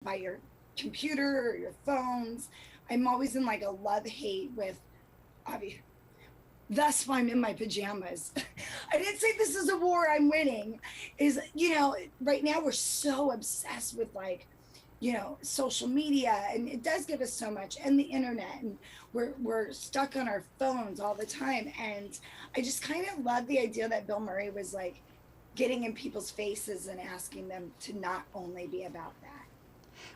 by your computer or your phones. I'm always in like a love hate with obviously. Thus why I'm in my pajamas. I didn't say this is a war I'm winning. Is, right now we're so obsessed with like, social media, and it does give us so much, and the internet, and we're stuck on our phones all the time. And I just kind of love the idea that Bill Murray was like getting in people's faces and asking them to not only be about that.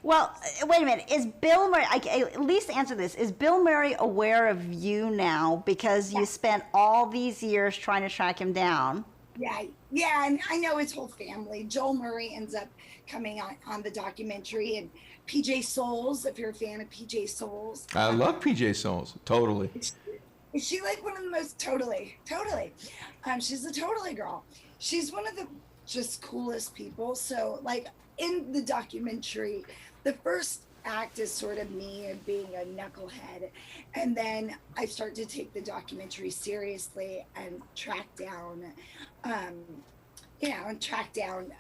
Well, wait a minute. Is Bill Murray, at least answer this, is Bill Murray aware of you now because you Yeah. spent all these years trying to track him down? Yeah, yeah, and I know his whole family. Joel Murray ends up coming on the documentary, and PJ Souls, if you're a fan of PJ Souls, I love PJ Souls. Totally. is she like one of the most totally? She's a totally girl. She's one of the just coolest people. So, like in the documentary, the first act is sort of me being a knucklehead, and then I start to take the documentary seriously and um, track down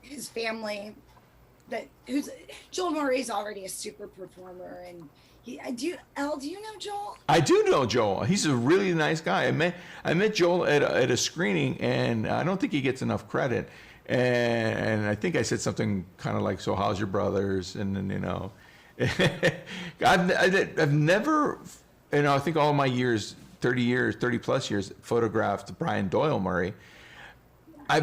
his family. That who's Joel Murray's already a super performer, and do you know Joel? I do know Joel. He's a really nice guy. I met Joel at a screening, and I don't think he gets enough credit. And I think I said something kind of like, "So how's your brothers?" And then I've never, I think all my years, 30 plus years, photographed Brian Doyle Murray.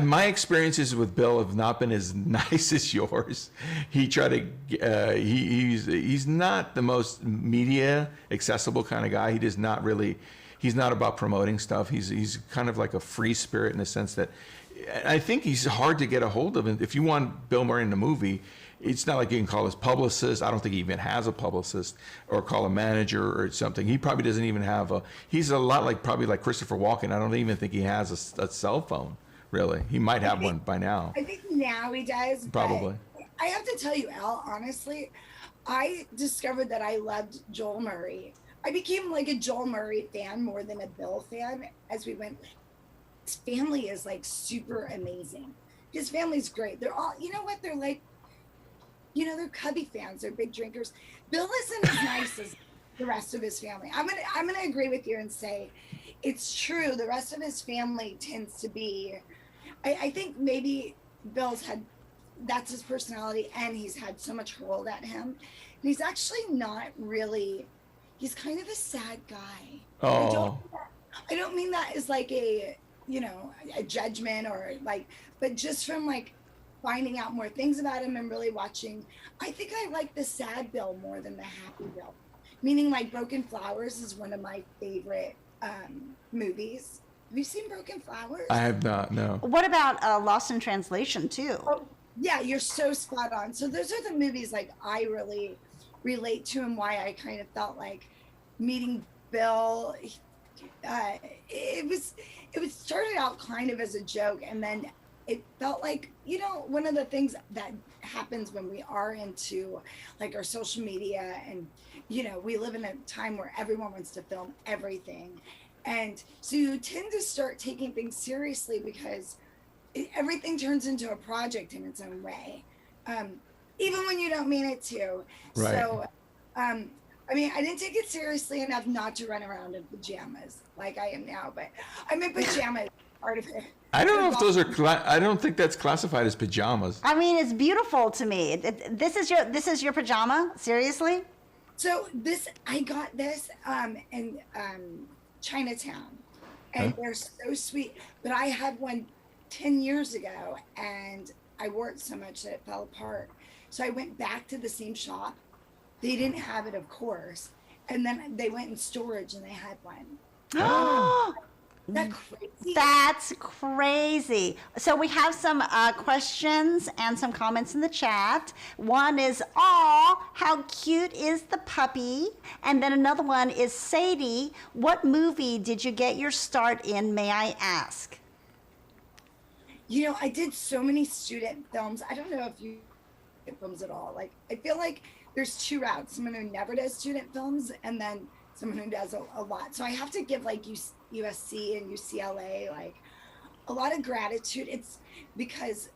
My experiences with Bill have not been as nice as yours. He tried to. He's not the most media accessible kind of guy. He does not really. He's not about promoting stuff. He's kind of like a free spirit in the sense that I think he's hard to get a hold of. And if you want Bill Murray in the movie, it's not like you can call his publicist. I don't think he even has a publicist, or call a manager or something. He probably doesn't even have a. He's a lot like probably like Christopher Walken. I don't even think he has a cell phone. Really, he might have one by now. I think now he does. Probably. But I have to tell you, Al, honestly, I discovered that I loved Joel Murray. I became like a Joel Murray fan more than a Bill fan as we went. His family is like super amazing. His family's great. They're all, you know what? They're like, they're Cubby fans. They're big drinkers. Bill isn't as nice as the rest of his family. I'm gonna agree with you and say it's true. The rest of his family tends to be. I think maybe Bill's had that's his personality, and he's had so much hurled at him. And he's actually not really. He's kind of a sad guy. Oh. I don't mean that as like a judgment or like, but just from like finding out more things about him and really watching. I think I like the sad Bill more than the happy Bill. Meaning, like Broken Flowers is one of my favorite movies. Have you seen Broken Flowers? I have not. No. What about Lost in Translation, too? Oh, yeah, you're so spot on. So those are the movies like I really relate to, and why I kind of felt like meeting Bill. Uh, it was started out kind of as a joke, and then it felt like one of the things that happens when we are into like our social media, and we live in a time where everyone wants to film everything, and so you tend to start taking things seriously because everything turns into a project in its own way, even when you don't mean it to. Right. So I mean, I didn't take it seriously enough not to run around in pajamas like I am now, but I'm in pajamas part of it. I don't know if those are. I don't think that's classified as pajamas. I mean, it's beautiful to me. This is your pajama? Seriously? So I got this in Chinatown, and they're so sweet. But I had one 10 years ago, and I wore it so much that it fell apart. So I went back to the same shop. They didn't have it, of course, and then they went in storage and they had one. Oh, That crazy? that's crazy. So we have some questions and some comments in the chat. One is, "Aw, how cute is the puppy?" And then another one is, "Sadie, what movie did you get your start in, may I ask?" I did so many student films. I don't know if you did films at all. Like, I feel like there's two routes: someone who never does student films, and then someone who does a lot. So I have to give like USC and UCLA like a lot of gratitude. It's because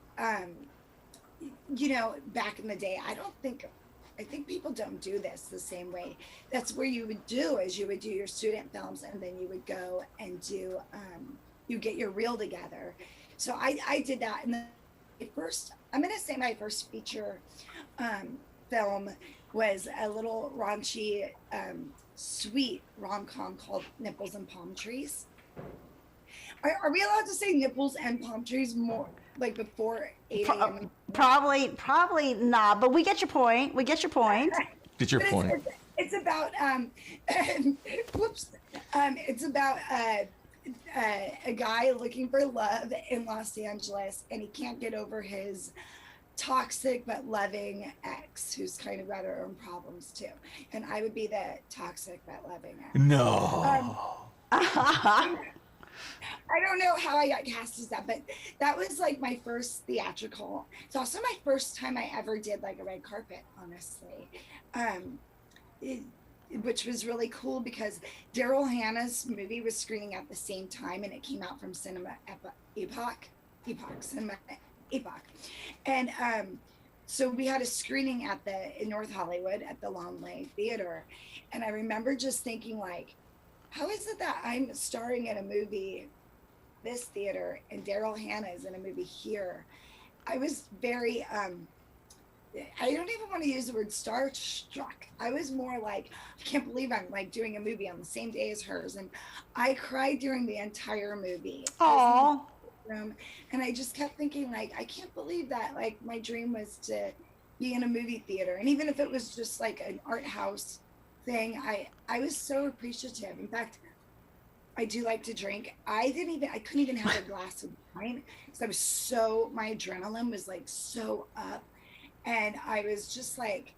back in the day, I think people don't do this the same way. That's where you would do is you would do your student films, and then you would go and do you get your reel together. So I did that, and then I'm gonna say my first feature film was a little raunchy, sweet rom-com called Nipples and Palm Trees. Are we allowed to say nipples and palm trees more like before 8 a.m.? Probably not, but we get your point. We get your point. Get your But point. it's about whoops. It's about a guy looking for love in Los Angeles, and he can't get over his toxic but loving ex, who's kind of got her own problems too. And I would be the toxic but loving ex. No. I don't know how I got cast as that, but that was like my first theatrical. It's also my first time I ever did like a red carpet, honestly, which was really cool because Daryl Hannah's movie was screening at the same time, and it came out from Cinema Cinema Epoch, and so we had a screening in North Hollywood at the Long Lane Theater, and I remember just thinking like, how is it that I'm starring in a movie, this theater, and Daryl Hannah is in a movie here? I was very, I don't even want to use the word starstruck. I was more like, I can't believe I'm like doing a movie on the same day as hers. And I cried during the entire movie. Aww. Room, and I just kept thinking like, I can't believe that like my dream was to be in a movie theater. And even if it was just like an art house thing, I was so appreciative. In fact, I do like to drink. I couldn't even have a glass of wine because my adrenaline was like so up, and I was just like,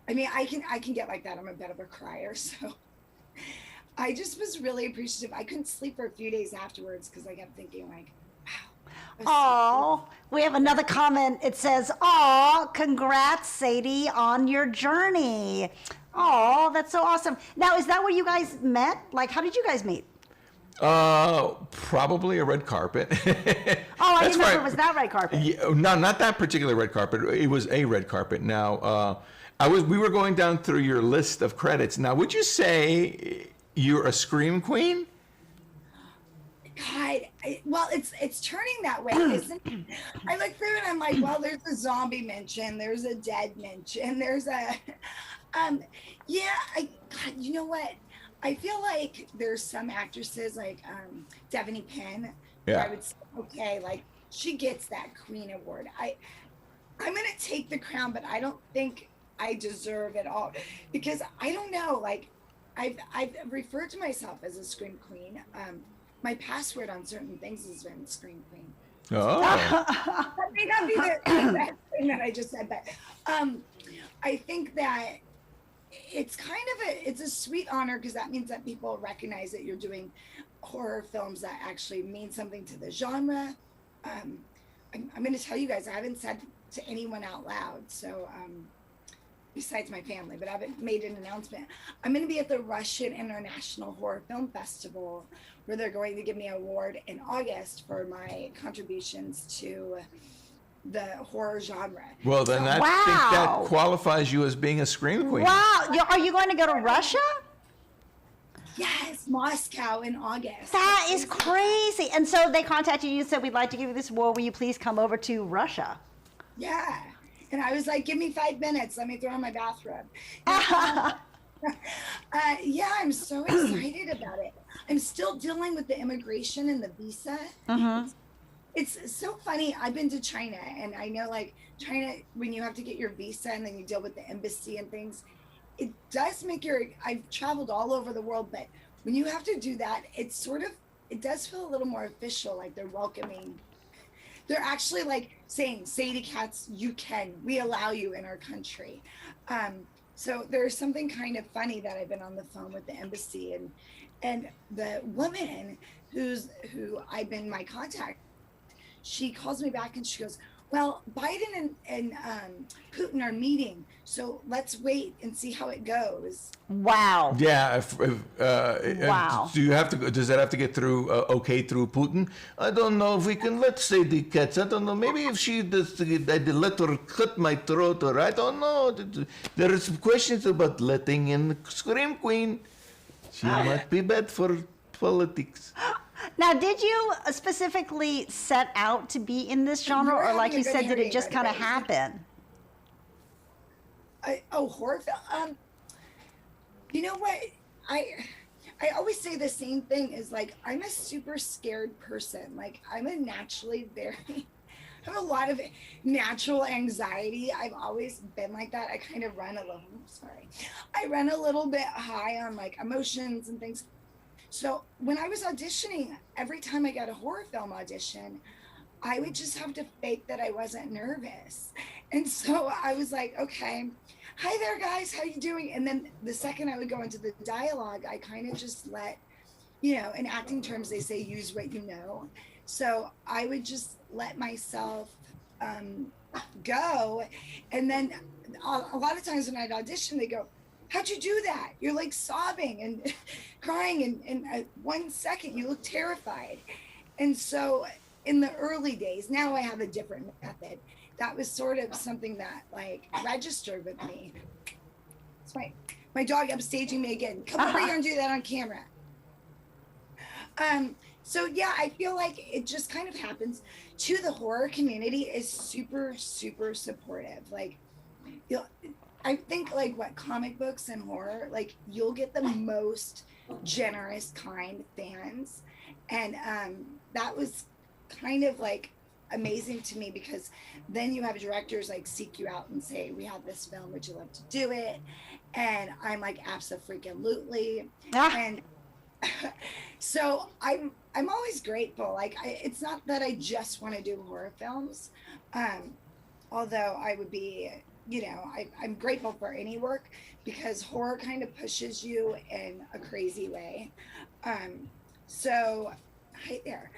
I mean, I can get like that. I'm a bit of a crier, so I just was really appreciative. I couldn't sleep for a few days afterwards because I kept thinking like, wow. Oh, we have another comment. It says, "Oh, congrats, Sadie, on your journey." Oh, that's so awesome. Now, is that where you guys met? Like, how did you guys meet? Probably a red carpet. Oh, I didn't know it was that red carpet. Yeah, no, not that particular red carpet. It was a red carpet. Now, we were going down through your list of credits. Now, would you say you're a scream queen? God, well, it's turning that way, isn't it? I look through and I'm like, well, there's a zombie mention, there's a dead mention, there's a, God, you know what? I feel like there's some actresses like Devanny Penn. Yeah. I would say, okay, like she gets that Queen Award. I'm gonna take the crown, but I don't think I deserve it all because I don't know. Like, I've referred to myself as a scream queen. My password on certain things has been scream queen. Oh. That may not be the best thing that I just said, but I think that it's kind of it's a sweet honor because that means that people recognize that you're doing horror films that actually mean something to the genre. I'm going to tell you guys, I haven't said to anyone out loud, so besides my family, but I haven't made an announcement. I'm going to be at the Russian International Horror Film Festival, where they're going to give me an award in August for my contributions to the horror genre. Well, then I think that qualifies you as being a scream queen. Wow. Are you going to go to Russia? Yes, Moscow in August. That is crazy. And so they contacted you and said, we'd like to give you this award. Will you please come over to Russia? Yeah. And I was like, give me 5 minutes. Let me throw on my bathrobe. Yeah, I'm so excited about it. I'm still dealing with the immigration and the visa. Mm-hmm. It's so funny. I've been to China, and I know like China, when you have to get your visa and then you deal with the embassy and things, it does make I've traveled all over the world, but when you have to do that, it does feel a little more official, like they're welcoming. They're actually like saying, Sadie Katz, we allow you in our country. So there's something kind of funny that I've been on the phone with the embassy, and the woman who I've been my contact, she calls me back and she goes, Well, Biden and Putin are meeting, so let's wait and see how it goes. Wow. Yeah. Wow. Do you have to? Does that have to get through? Okay, through Putin? I don't know if we can let Sadie Katz. I don't know. Maybe if she does, I let her cut my throat, or I don't know. There are some questions about letting in the Scream Queen. She might be bad for politics. Now, did you specifically set out to be in this genre, You're or like having a you good said, did hearing, it just by the kind of way. happen? Horror film. You know what? I always say the same thing is like I'm a super scared person. Like I'm a naturally very I have a lot of natural anxiety. I've always been like that. I kind of run a little sorry. I run a little bit high on like emotions and things. So when I was auditioning, every time I got a horror film audition, I would just have to fake that I wasn't nervous. And so I was like, okay, hi there guys, how you doing? And then the second I would go into the dialogue, I kind of just let, in acting terms, they say use what you know. So I would just let myself go. And then a lot of times when I'd audition, they go, how'd you do that? You're like sobbing and crying in 1 second. You look terrified. And so in the early days, now I have a different method. That was sort of something that like registered with me. It's my dog upstaging me again. Come over here and do that on camera. So yeah, I feel like it just kind of happens. To the horror community is super, super supportive. Like, I think like what comic books and horror, like you'll get the most generous, kind fans, and that was kind of like amazing to me because then you have directors like seek you out and say, we have this film, would you love to do it? And I'm like, absolutely. And so I'm always grateful. Like it's not that I just want to do horror films, although I would be, I'm grateful for any work because horror kind of pushes you in a crazy way. So right there.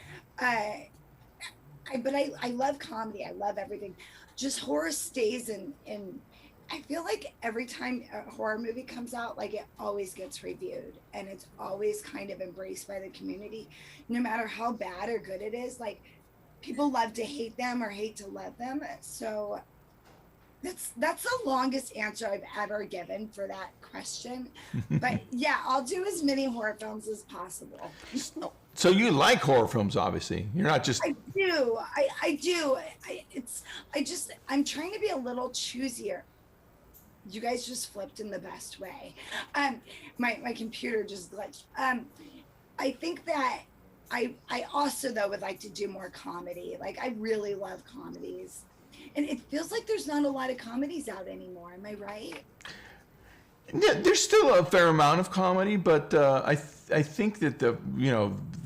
But I love comedy. I love everything. Just horror stays in I feel like every time a horror movie comes out, like it always gets reviewed and it's always kind of embraced by the community, no matter how bad or good it is. Like people love to hate them or hate to love them. So that's the longest answer I've ever given for that question. But yeah, I'll do as many horror films as possible. So you like horror films, obviously. You're not just. I do. I do. I'm trying to be a little choosier. You guys just flipped in the best way. My computer just glitched. I think that I also though would like to do more comedy. Like I really love comedies. And it feels like there's not a lot of comedies out anymore. Am I right? Yeah, there's still a fair amount of comedy, but I think that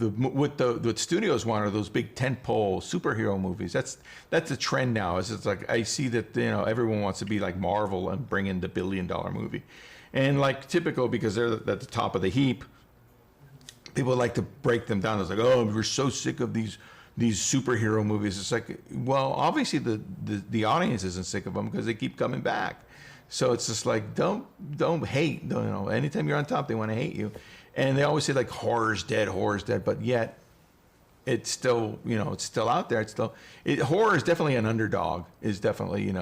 what studios want are those big tentpole superhero movies. That's a trend now. It's like I see that everyone wants to be like Marvel and bring in the $1 billion movie, and like typical because they're at the top of the heap. People like to break them down. It's like, oh, we're so sick of these superhero movies. It's like, well, obviously the audience isn't sick of them because they keep coming back. So it's just like don't hate. Anytime you're on top, they want to hate you, and they always say like horror's dead, but yet it's still it's still out there. Horror is definitely an underdog. Is definitely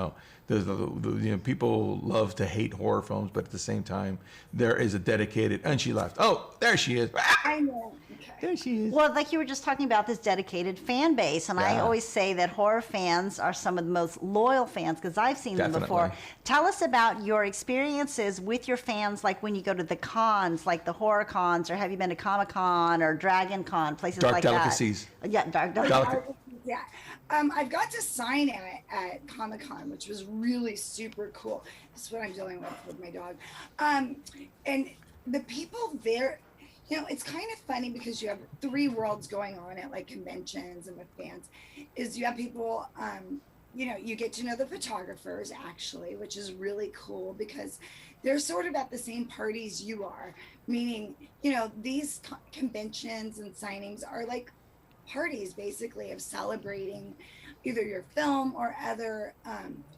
people love to hate horror films, but at the same time there is a dedicated. And she left. Oh, there she is. I know. There she is. Well, like you were just talking about this dedicated fan base, and I always say that horror fans are some of the most loyal fans because I've seen them before. Tell us about your experiences with your fans, like when you go to the cons, like the horror cons, or have you been to Comic-Con or Dragon Con, places Dark like Delicacies. that? Yeah, Dark Delicacies. Yeah. I've got to sign at Comic-Con, which was really super cool. That's what I'm dealing with my dog. And the people there, it's kind of funny because you have 3 worlds going on at like conventions and with fans. Is you have people, you get to know the photographers actually, which is really cool because they're sort of at the same parties you are. Meaning, these conventions and signings are like parties basically of celebrating, either your film or other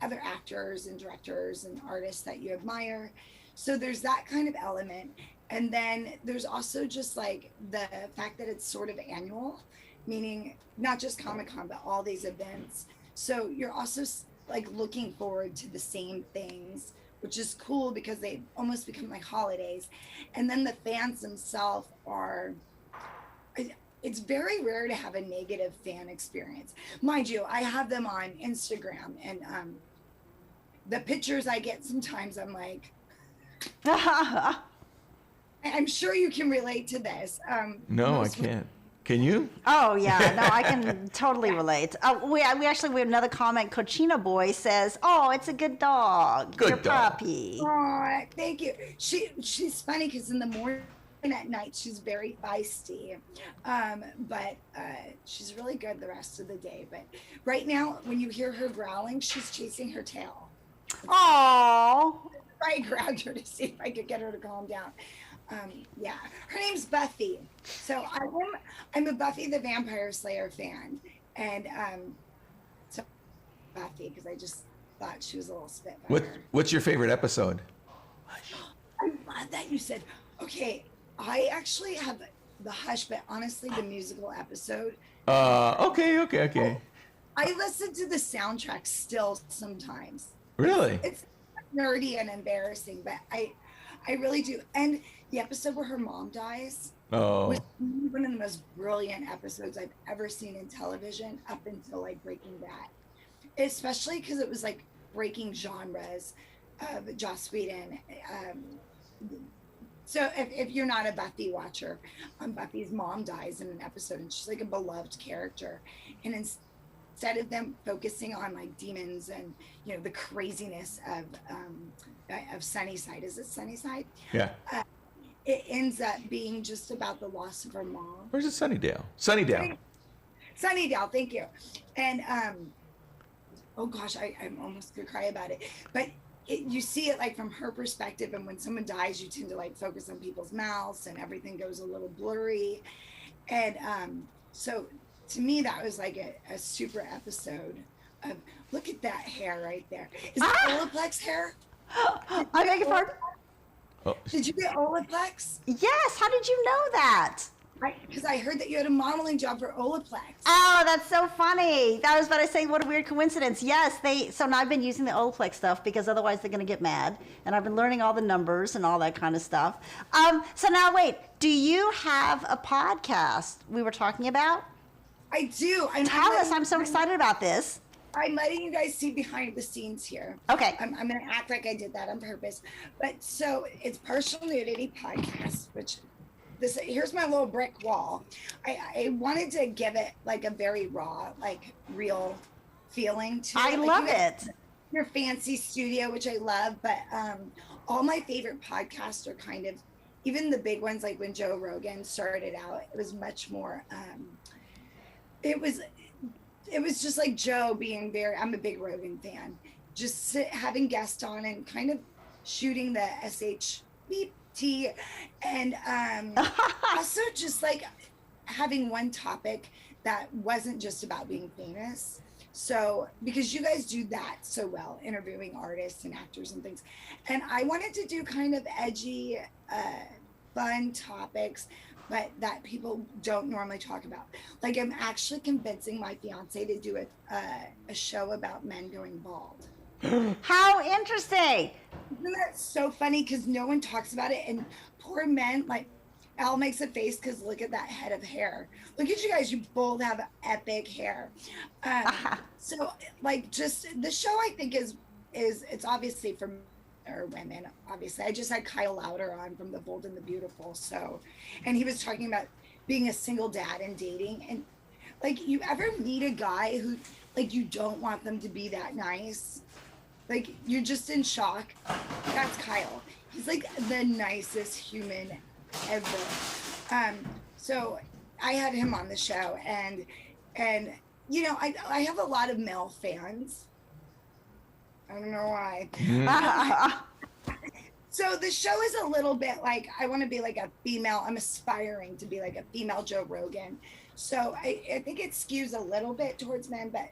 actors and directors and artists that you admire. So there's that kind of element. And then there's also just like the fact that it's sort of annual, meaning not just Comic-Con, but all these events. So you're also like looking forward to the same things, which is cool because they almost become like holidays. And then the fans themselves are, it's very rare to have a negative fan experience. Mind you, I have them on Instagram, and the pictures I get sometimes, I'm like, I'm sure you can relate to this. No, I can't. Can you? Oh yeah, no, I can totally relate. We have another comment. Cochino Boy says, "Oh, it's a good dog. Good Your dog. puppy." Oh, thank you. She's funny because in the morning and at night she's very feisty, but she's really good the rest of the day. But right now, when you hear her growling, she's chasing her tail. Oh, I grabbed her to see if I could get her to calm down. Yeah, her name's Buffy. So I'm a Buffy the Vampire Slayer fan, and so Buffy because I just thought she was a little spitfire. What's your favorite episode? I love that you said. Okay, I actually have the Hush, but honestly, the musical episode. Okay. I listen to the soundtrack still sometimes. Really? It's nerdy and embarrassing, but I really do. And the episode where her mom dies was one of the most brilliant episodes I've ever seen in television up until like Breaking Bad, especially because it was like breaking genres of Joss Whedon. So if you're not a Buffy watcher, Buffy's mom dies in an episode, and she's like a beloved character, and instead of them focusing on like demons and the craziness of Sunnyside, is it Sunnyside? Yeah. It ends up being just about the loss of her mom. Where's it? Sunnydale. Sunnydale. Sunnydale, thank you. And oh gosh, I'm almost gonna cry about it. But you see it like from her perspective, and when someone dies, you tend to like focus on people's mouths, and everything goes a little blurry. And so to me, that was like a super episode of look at that hair right there. Is it Olaplex hair? I beg your pardon? Oh. Did you get Olaplex? Yes. How did you know that? Because I heard that you had a modeling job for Olaplex. Oh, that's so funny. I was about to say, what a weird coincidence. Yes, so now I've been using the Olaplex stuff because otherwise they're going to get mad. And I've been learning all the numbers and all that kind of stuff. So now wait, do you have a podcast we were talking about? I do. Tell us, I'm so excited about this. I'm letting you guys see behind the scenes here. Okay. I'm going to act like I did that on purpose. But so it's Partial Nudity Podcast, which here's my little brick wall. I wanted to give it like a very raw, like real feeling to it. I love it. Your fancy studio, which I love, but all my favorite podcasts are kind of, even the big ones, like when Joe Rogan started out, it was much more, it was just like Joe being I'm a big Rogan fan, just having guests on and kind of shooting the SHBT, and also just like having one topic that wasn't just about being famous. So because you guys do that so well, interviewing artists and actors and things, and I wanted to do kind of edgy, fun topics, but that people don't normally talk about. Like I'm actually convincing my fiance to do a show about men going bald. How interesting. Isn't that so funny? Because no one talks about it, and poor men, like Al makes a face because look at that head of hair. Look at you guys, you both have epic hair. So like just the show I think is it's obviously for or women, obviously. I just had Kyle Lauder on from The Bold and the Beautiful. So, and he was talking about being a single dad and dating. And like, you ever meet a guy who, like, you don't want them to be that nice? Like, you're just in shock. That's Kyle. He's like the nicest human ever. So I had him on the show, and you know, I have a lot of male fans. I don't know why. So the show is a little bit like, I want to be like a female, I'm aspiring to be like a female Joe Rogan. So I think it skews a little bit towards men, but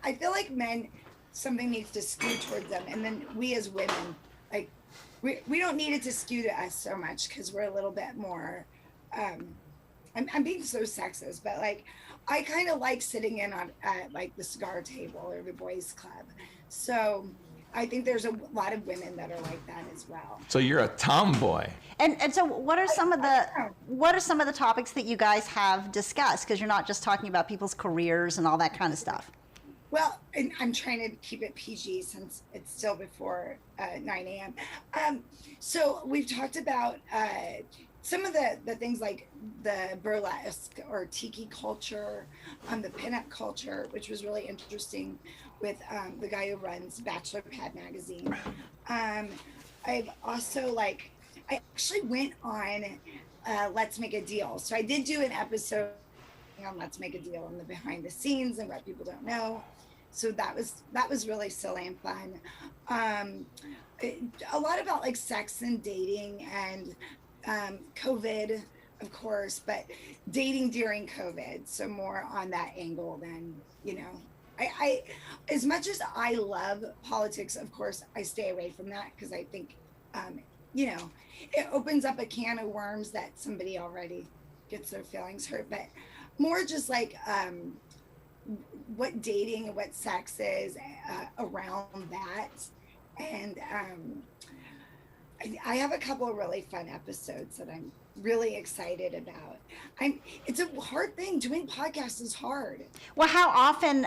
I feel like men, something needs to skew towards them, and then we as women, like we don't need it to skew to us so much because we're a little bit more. Um, I'm being so sexist, but like I kind of like sitting in on at like the cigar table or the boys club. So I think there's a lot of women that are like that as well. So you're a tomboy. And so what are some of I don't know. the topics that you guys have discussed? Because you're not just talking about people's careers and all that kind of stuff. Well, and I'm trying to keep it PG since it's still before 9 a.m. So we've talked about some of the things like the burlesque or tiki culture, the pinup culture, which was really interesting with the guy who runs Bachelor Pad magazine. I've also I actually went on Let's Make a Deal. So I did do an episode on Let's Make a Deal and the behind the scenes and what people don't know. So that was really silly and fun. A lot about like sex and dating and COVID, of course, but dating during COVID. So more on that angle than, I as much as I love politics, of course, I stay away from that because I think, it opens up a can of worms that somebody already gets their feelings hurt. But more just like what dating and what sex is around that. And I have a couple of really fun episodes that I'm really excited about. It's a hard thing. Doing podcasts is hard. Well, how often,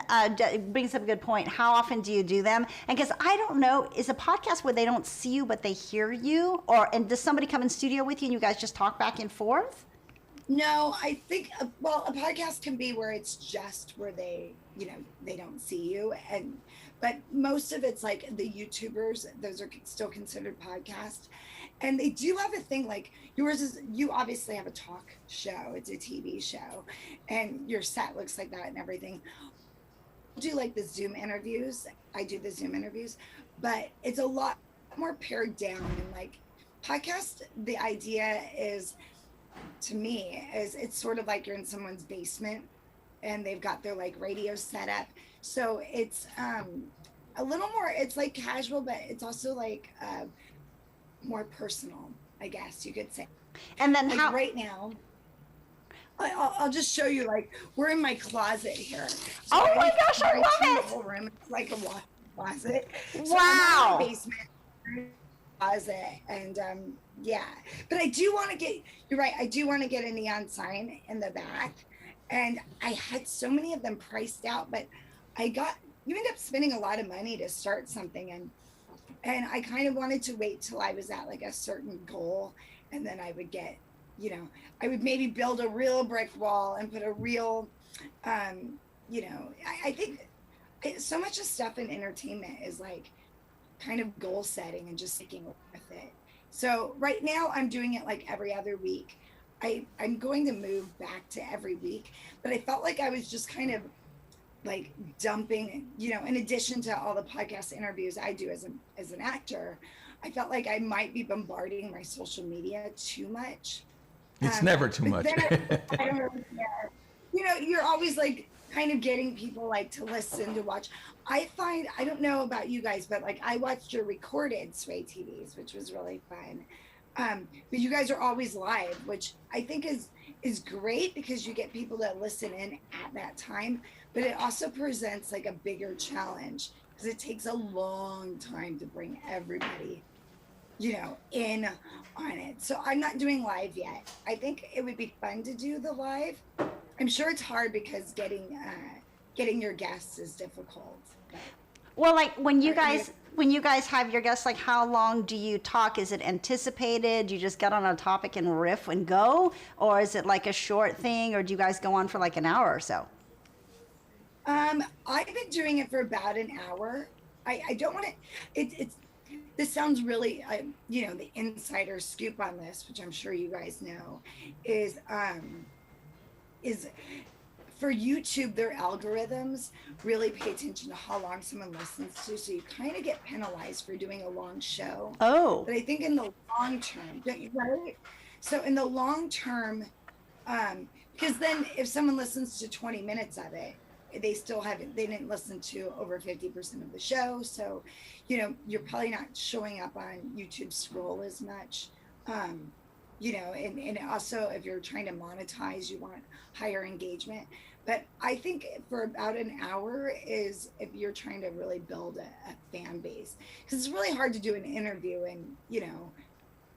brings up a good point, how often do you do them? And because I don't know, is a podcast where they don't see you but they hear you? And does somebody come in studio with you and you guys just talk back and forth? No, I think, a podcast can be where it's just where they don't see you. But most of it's like the YouTubers, those are still considered podcasts. And they do have a thing like yours is, you obviously have a talk show, it's a TV show, and your set looks like that and everything. I do like the Zoom interviews. I do the Zoom interviews, but it's a lot more pared down. And like podcast, the idea is, to me, is it's sort of like you're in someone's basement and they've got their like radio set up. So it's a little more, it's like casual, but it's also like more personal, I guess you could say. And then Like how, right now, I'll just show you, like we're in my closet here. So oh my gosh, I turn love the it. whole room, it's like a walk closet. So Wow. I'm in my basement closet, and yeah, but I do want to get, you're right, I do want to get a neon sign in the back, and I had so many of them priced out, but you end up spending a lot of money to start something, and I kind of wanted to wait till I was at like a certain goal, and then I would get, I would maybe build a real brick wall and put a real, I think so much of stuff in entertainment is like kind of goal setting and just sticking with it. So right now I'm doing it like every other week. I'm going to move back to every week, but I felt like I was just kind of like dumping, in addition to all the podcast interviews I do as an actor, I felt like I might be bombarding my social media too much. It's never too much. I don't really care. You're always like kind of getting people like to listen, to watch. I don't know about you guys, but like I watched your recorded Sway TVs, which was really fun. But you guys are always live, which I think is great because you get people that listen in at that time, but it also presents like a bigger challenge because it takes a long time to bring everybody, in on it. So I'm not doing live yet. I think it would be fun to do the live. I'm sure it's hard because getting your guests is difficult. But well, like when you guys have your guests, like how long do you talk? Is it anticipated? You just get on a topic and riff and go? Or is it like a short thing? Or do you guys go on for like an hour or so? I've been doing it for about an hour. I don't want to, this sounds really, the insider scoop on this, which I'm sure you guys know, is for YouTube, their algorithms really pay attention to how long someone listens to. So you kind of get penalized for doing a long show. Oh. But I think in the long term, don't you, right? So in the long term, because then if someone listens to 20 minutes of it, they still haven't, they didn't listen to over 50% of the show. So, you know, you're probably not showing up on YouTube scroll as much. You know, and also if you're trying to monetize, you want higher engagement. But I think for about an hour is if you're trying to really build a fan base, because it's really hard to do an interview in, you know,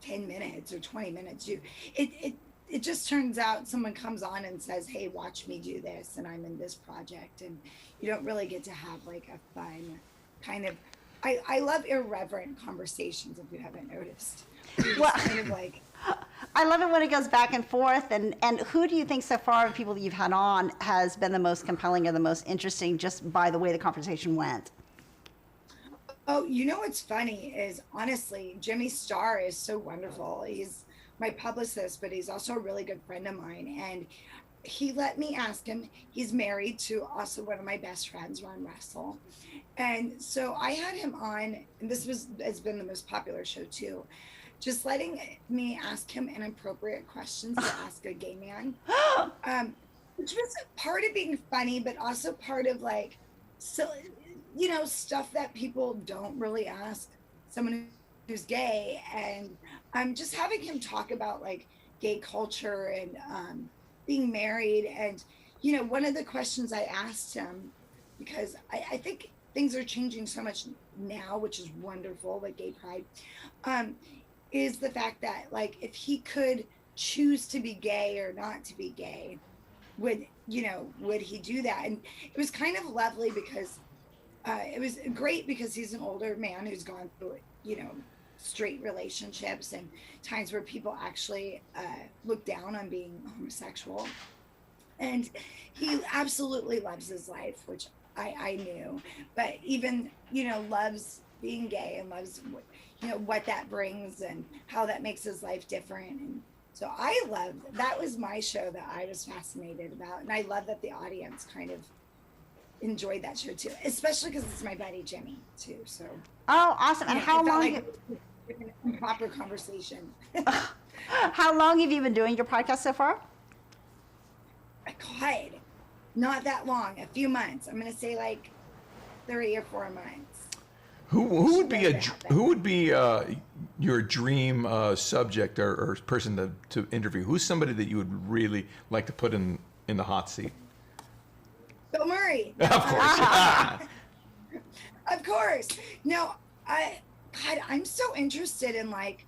10 minutes or 20 minutes. It just turns out someone comes on and says, hey, watch me do this, and I'm in this project, and you don't really get to have like a fun kind of, I love irreverent conversations, if you haven't noticed. Well, kind of like, I love it when it goes back and forth. And who do you think so far of people that you've had on has been the most compelling or the most interesting just by the way the conversation went? oh, you know what's funny is, honestly, Jimmy Starr is so wonderful. He's my publicist, but he's also a really good friend of mine. And he let me ask him, he's married to also one of my best friends, Ron Russell. And so I had him on, and has been the most popular show too, just letting me ask him inappropriate questions to ask a gay man, which was part of being funny, but also part of like, so, you know, stuff that people don't really ask someone who's gay. And just having him talk about like gay culture and being married. And, you know, one of the questions I asked him, because I think things are changing so much now, which is wonderful, like gay pride, is the fact that like if he could choose to be gay or not to be gay, would he do that? And it was kind of lovely because it was great because he's an older man who's gone through, you know, straight relationships and times where people actually look down on being homosexual. And he absolutely loves his life, which I knew, but even, you know, loves being gay and loves, you know, what that brings and how that makes his life different. And so that was my show that I was fascinated about. And I love that the audience kind of enjoyed that show too, especially because it's my buddy Jimmy too. So. Oh, awesome. And how long? Like a proper conversation. How long have you been doing your podcast so far? God, not that long, a few months. I'm going to say like 3 or 4 months. Who would be your dream subject or person to interview? Who's somebody that you would really like to put in the hot seat? Bill Murray. Of course. Of course. No, I'm so interested in like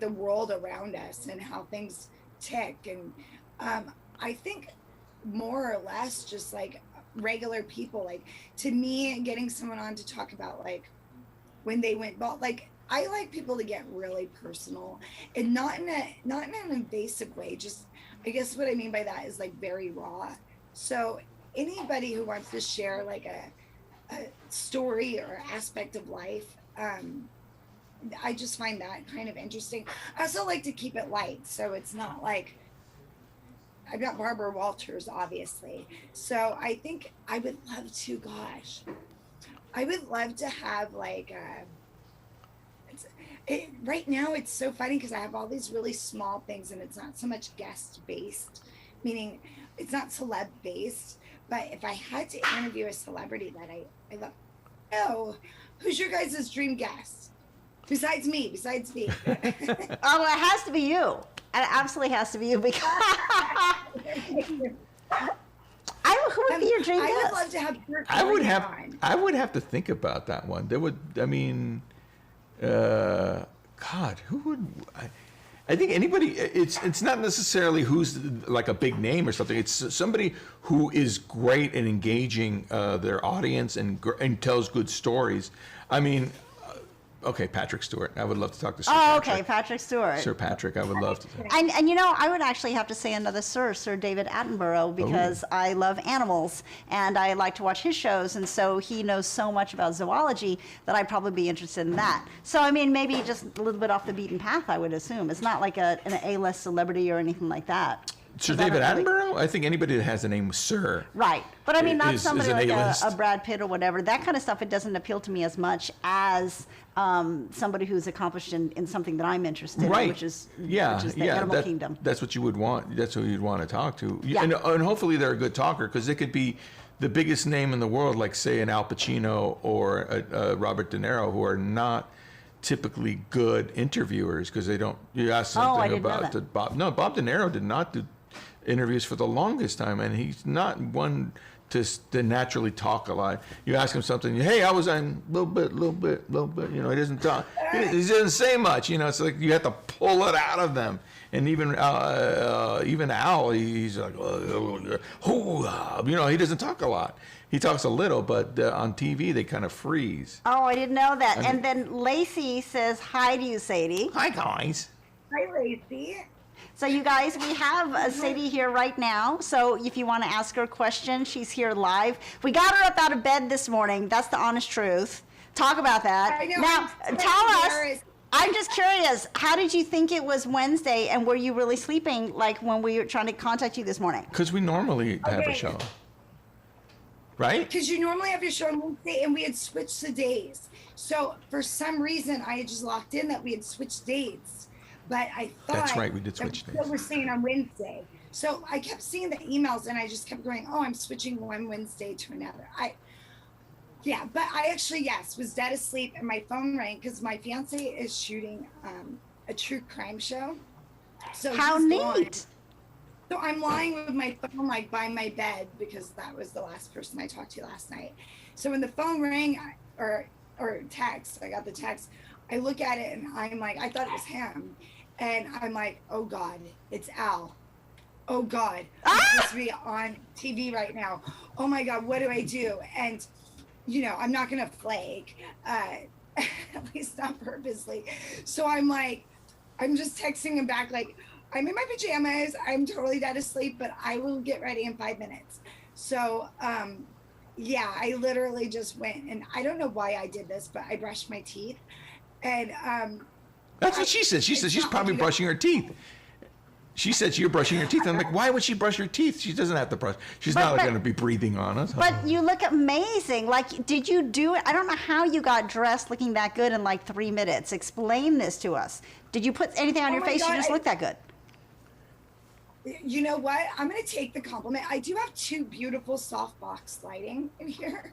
the world around us and how things tick. And I think more or less just like regular people, like to me, getting someone on to talk about like when they went bald, like I like people to get really personal and not in an invasive way. Just, I guess what I mean by that is like very raw. So anybody who wants to share like a story or aspect of life, I just find that kind of interesting. I also like to keep it light, so it's not like I've got Barbara Walters, obviously. So I think I would love to, I would love to have like, right now it's so funny because I have all these really small things and it's not so much guest based, meaning it's not celeb based, but if I had to interview a celebrity that I love, oh, who's your guys' dream guest? Besides me. Oh, it has to be you. It absolutely has to be you because who would be your dream guest? I would love to have Kirk on. I would have to think about that one. There would, I mean, God, who would? I think anybody. It's not necessarily who's like a big name or something. It's somebody who is great at engaging their audience and tells good stories. I mean. Okay, Patrick Stewart. I would love to talk to Sir Patrick. Okay, Patrick Stewart. Sir Patrick, I would love to. And you know, I would actually have to say another Sir David Attenborough, because I love animals and I like to watch his shows, and so he knows so much about zoology that I'd probably be interested in that. So I mean, maybe just a little bit off the beaten path, I would assume. It's not like an A-list celebrity or anything like that. Sir 'Cause I David don't really- Attenborough? I think anybody that has the name Sir. Right. But I mean, not is somebody an like A-list. a Brad Pitt or whatever. That kind of stuff, it doesn't appeal to me as much as somebody who's accomplished in something that I'm interested in, Right. which is the yeah, animal kingdom. That's what you would want. That's who you'd want to talk to. Yeah. And hopefully they're a good talker, because they could be the biggest name in the world, like say an Al Pacino or a Robert De Niro, who are not typically good interviewers, because they don't. You ask Oh, I something didn't know about that. Bob. No, Bob De Niro did not do interviews for the longest time, and he's not one to naturally talk a lot. You ask him something, hey, I was on little bit. You know, he doesn't talk. He doesn't say much. You know, it's like you have to pull it out of them. And even Al, he's like, you know, he doesn't talk a lot. He talks a little, but on TV they kind of freeze. Oh, I didn't know that. And then Lacey says hi to you, Sadie. Hi guys. Hi, Lacey. So you guys, we have Sadie here right now. So if you want to ask her a question, she's here live. We got her up out of bed this morning. That's the honest truth. Talk about that. I know, Now, I'm so tell us, embarrassed. I'm just curious, how did you think it was Wednesday, and were you really sleeping like when we were trying to contact you this morning? Because we normally have a Okay. show, right? Because you normally have your show on Wednesday, and we had switched the days. So for some reason, I had just locked in that we had switched dates. But I thought That's right, we did switch that days. we were saying on Wednesday. So I kept seeing the emails, and I just kept going, oh, I'm switching one Wednesday to another. Yeah, but I actually, yes, was dead asleep, and my phone rang because my fiance is shooting a true crime show. So How he's gone. neat. So I'm lying with my phone like by my bed, because that was the last person I talked to last night. So when the phone rang or text, I got the text, I look at it and I'm like, I thought it was him. And I'm like, oh God, it's Al. Oh God, I'm supposed to be on TV right now. Oh my God, what do I do? And you know, I'm not gonna flake, at least not purposely. So I'm like, I'm just texting him back like, I'm in my pajamas, I'm totally dead asleep, but I will get ready in 5 minutes. So yeah, I literally just went, and I don't know why I did this, but I brushed my teeth, and That's what she said. She said she's probably brushing her teeth. She said you're brushing her teeth. I'm like, why would she brush her teeth? She doesn't have to brush. She's not going to be breathing on us. But you look amazing. Like, did you do it? I don't know how you got dressed looking that good in like 3 minutes. Explain this to us. Did you put anything on Oh your my face? God, You just look that good. you know what? I'm gonna take the compliment. I do have 2 beautiful softbox lighting in here.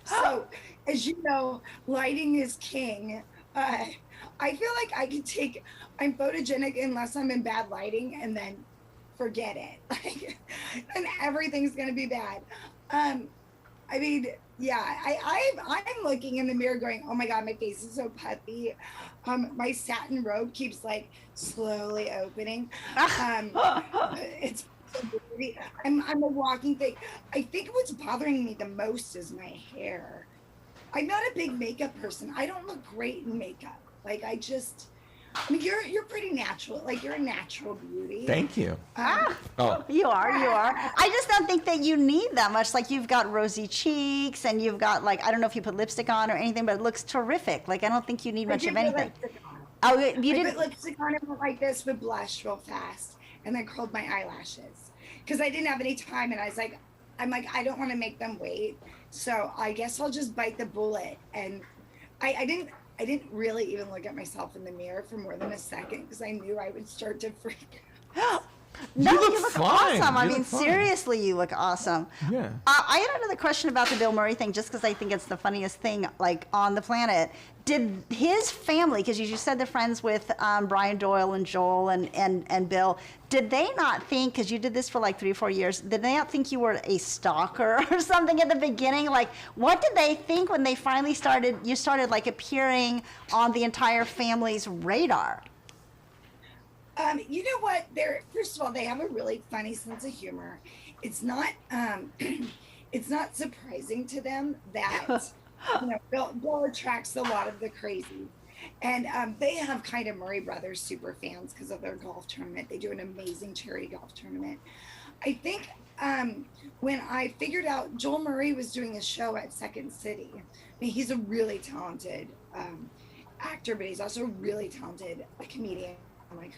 So, as you know, lighting is king. I feel like I could take. I'm photogenic unless I'm in bad lighting, and then forget it. Like, and everything's gonna be bad. I mean, yeah. I'm looking in the mirror, going, "Oh my God, my face is so puffy." My satin robe keeps like slowly opening. It's so pretty. I'm a walking thing. I think what's bothering me the most is my hair. I'm not a big makeup person. I don't look great in makeup. Like I mean, you're pretty natural. Like you're a natural beauty. Thank you. Oh, You are. I just don't think that you need that much. Like, you've got rosy cheeks, and you've got, like, I don't know if you put lipstick on or anything, but it looks terrific. Like, I don't think you need much I of did put anything. lipstick on. Oh, you I didn't? put lipstick on and went like this with blush real fast, and then curled my eyelashes because I didn't have any time, and I'm like, I don't want to make them wait, so I guess I'll just bite the bullet. And I didn't really even look at myself in the mirror for more than a second because I knew I would start to freak out. No, You look you look fine. awesome. I You mean, look fine. seriously, you look awesome. Yeah. I had another question about the Bill Murray thing, just because I think it's the funniest thing, like, on the planet. Did his family, because you just said they're friends with Brian Doyle and Joel and Bill, did they not think, because you did this for like 3 or 4 years, did they not think you were a stalker or something at the beginning? Like, what did they think when they finally started like appearing on the entire family's radar? You know what? First of all, they have a really funny sense of humor. It's not it's not surprising to them that Bill attracts a lot of the crazy. And they have kind of Murray Brothers super fans because of their golf tournament. They do an amazing charity golf tournament. I think when I figured out Joel Murray was doing a show at Second City, I mean, he's a really talented actor, but he's also a really talented comedian. I'm like,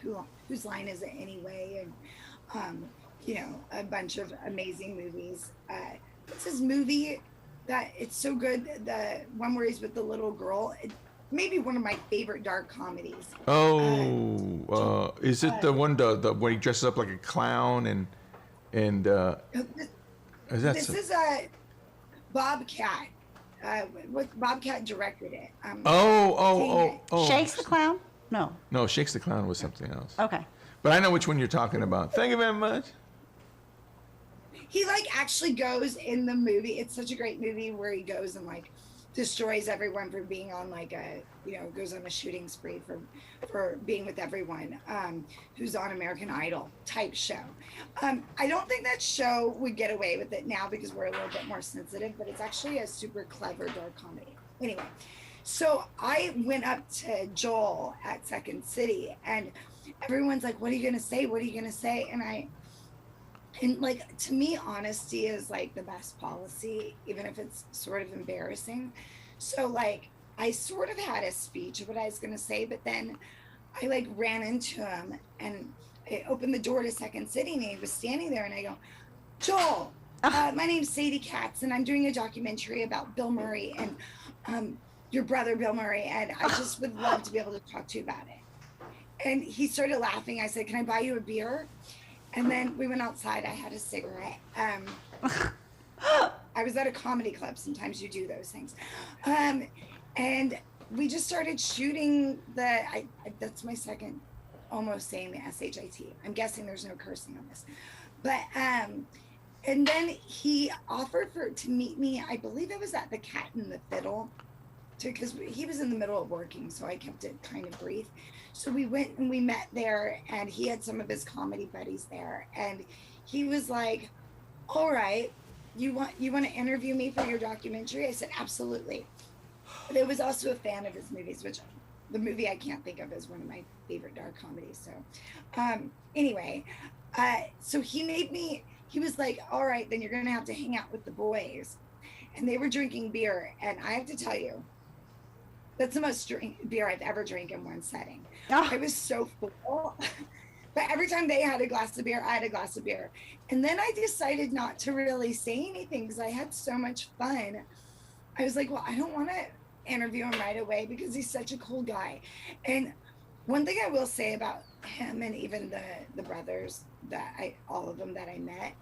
whose line is it anyway? And a bunch of amazing movies. What's his movie that it's so good? The one where he's with the little girl. Maybe one of my favorite dark comedies. Is it the one the when he dresses up like a clown and this is a Bobcat. Bobcat directed it. Shakes the Clown? No. No, Shakes the Clown was something else. Okay. But I know which one you're talking about. Thank you very much. He actually goes in the movie. It's such a great movie where he goes and destroys everyone for being on goes on a shooting spree for being with everyone who's on American Idol type show. I don't think that show would get away with it now because we're a little bit more sensitive, but it's actually a super clever dark comedy. Anyway, so I went up to Joel at Second City and everyone's like, what are you going to say? What are you going to say? And to me, honesty is the best policy, even if it's sort of embarrassing. So I sort of had a speech of what I was going to say, but then I ran into him and I opened the door to Second City and he was standing there and I go, Joel, my name's Sadie Katz and I'm doing a documentary about Bill Murray and your brother, Bill Murray. And I just would love to be able to talk to you about it. And he started laughing. I said, can I buy you a beer? And then we went outside. I had a cigarette. I was at a comedy club. Sometimes you do those things. And we just started shooting that's my second almost saying the S-H-I-T. I'm guessing there's no cursing on this. But, and then he offered to meet me. I believe it was at the Cat and the Fiddle because he was in the middle of working. So I kept it kind of brief. So we went and we met there and he had some of his comedy buddies there and he was like, all right, you want to interview me for your documentary? I said, absolutely. But I was also a fan of his movies, which the movie I can't think of is one of my favorite dark comedies. So anyway, so he was like, all right, then you're going to have to hang out with the boys. And they were drinking beer. And I have to tell you, that's the most beer I've ever drank in one setting. Oh. I was so full. But every time they had a glass of beer, I had a glass of beer. And then I decided not to really say anything because I had so much fun. I was like, well, I don't want to interview him right away because he's such a cool guy. And one thing I will say about him and even the brothers all of them that I met,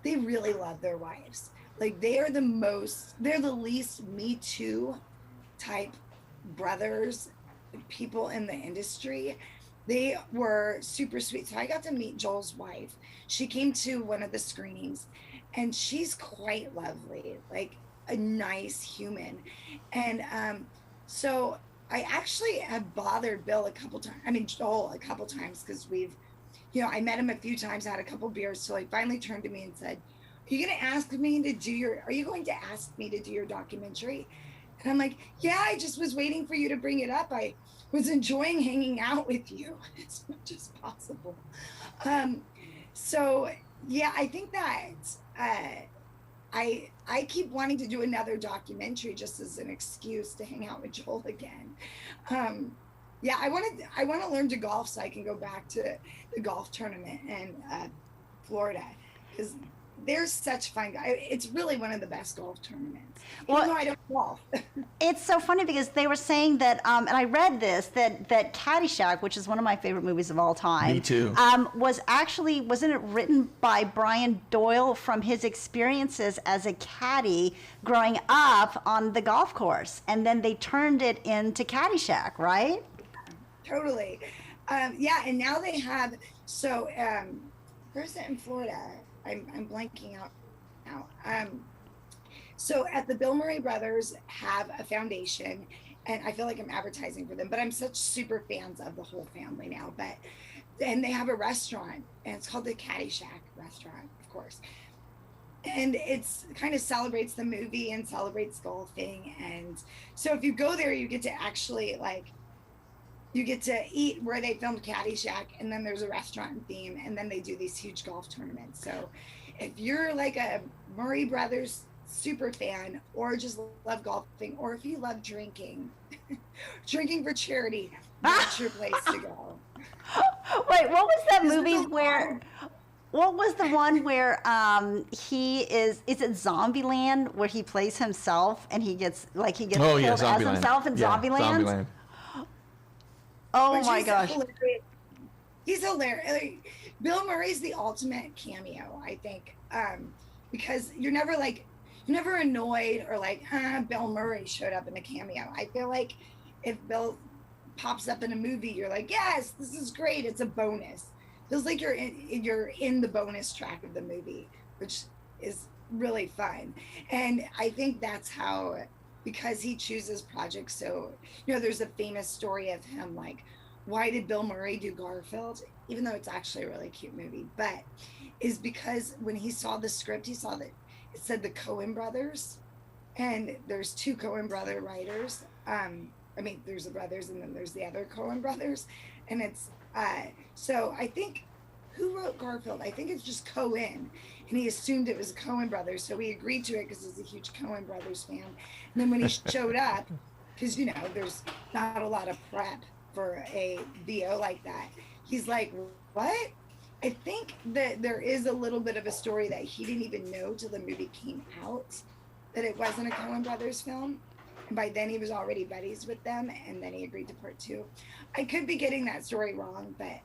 they really love their wives. They're the least Me Too type brothers, people in the industry. They were super sweet. So I got to meet Joel's wife. She came to one of the screenings and she's quite lovely, a nice human. And so I actually have bothered Joel a couple times because I met him a few times, had a couple beers. So he finally turned to me and said, are you going to ask me to do your documentary? And I'm like, yeah, I just was waiting for you to bring it up. I was enjoying hanging out with you as much as possible. So yeah, I think that I keep wanting to do another documentary just as an excuse to hang out with Joel again. Yeah, I want to learn to golf so I can go back to the golf tournament in Florida because they're such fun guys. It's really one of the best golf tournaments. Well, even though I don't golf. It's so funny because they were saying that, and I read this, that Caddyshack, which is one of my favorite movies of all time. Me too. Wasn't it written by Brian Doyle from his experiences as a caddy growing up on the golf course? And then they turned it into Caddyshack, right? Totally. Yeah, and now they have, where's it in Florida? I'm blanking out now. So at the Bill Murray Brothers have a foundation, and I feel like I'm advertising for them, but I'm such super fans of the whole family now. And they have a restaurant, and it's called the Caddyshack Restaurant, of course. And it's kind of celebrates the movie and celebrates golfing. And so if you go there, you get to actually you get to eat where they filmed Caddyshack, and then there's a restaurant theme, and then they do these huge golf tournaments. So if you're a Murray Brothers super fan or just love golfing, or if you love drinking for charity, that's your place to go. Wait, what was that movie where What was the one where he is it Zombieland where he plays himself and he gets Oh yeah, killed as Zombieland. himself in Yeah, Zombieland? Zombieland. Oh Which my is gosh. hilarious. He's hilarious. Like, Bill Murray's the ultimate cameo, I think, because you're never annoyed or like, Bill Murray showed up in a cameo. I feel like if Bill pops up in a movie, you're like, yes, this is great. It's a bonus. Feels like you're in the bonus track of the movie, which is really fun. And I think that's how, because he chooses projects. So, there's a famous story of him like, why did Bill Murray do Garfield? Even though it's actually a really cute movie, but is because when he saw the script, he saw that it said the Coen brothers, and there's two Coen brother writers. I mean, there's the brothers, and then there's the other Coen brothers, and it's so I think who wrote Garfield? I think it's just Coen, and he assumed it was Coen brothers, so he agreed to it because he's a huge Coen brothers fan. And then when he showed up, because there's not a lot of prep for a VO like that, he's like, what? I think that there is a little bit of a story that he didn't even know till the movie came out that it wasn't a Coen brothers film. And by then he was already buddies with them, and then he agreed to part two. I could be getting that story wrong, but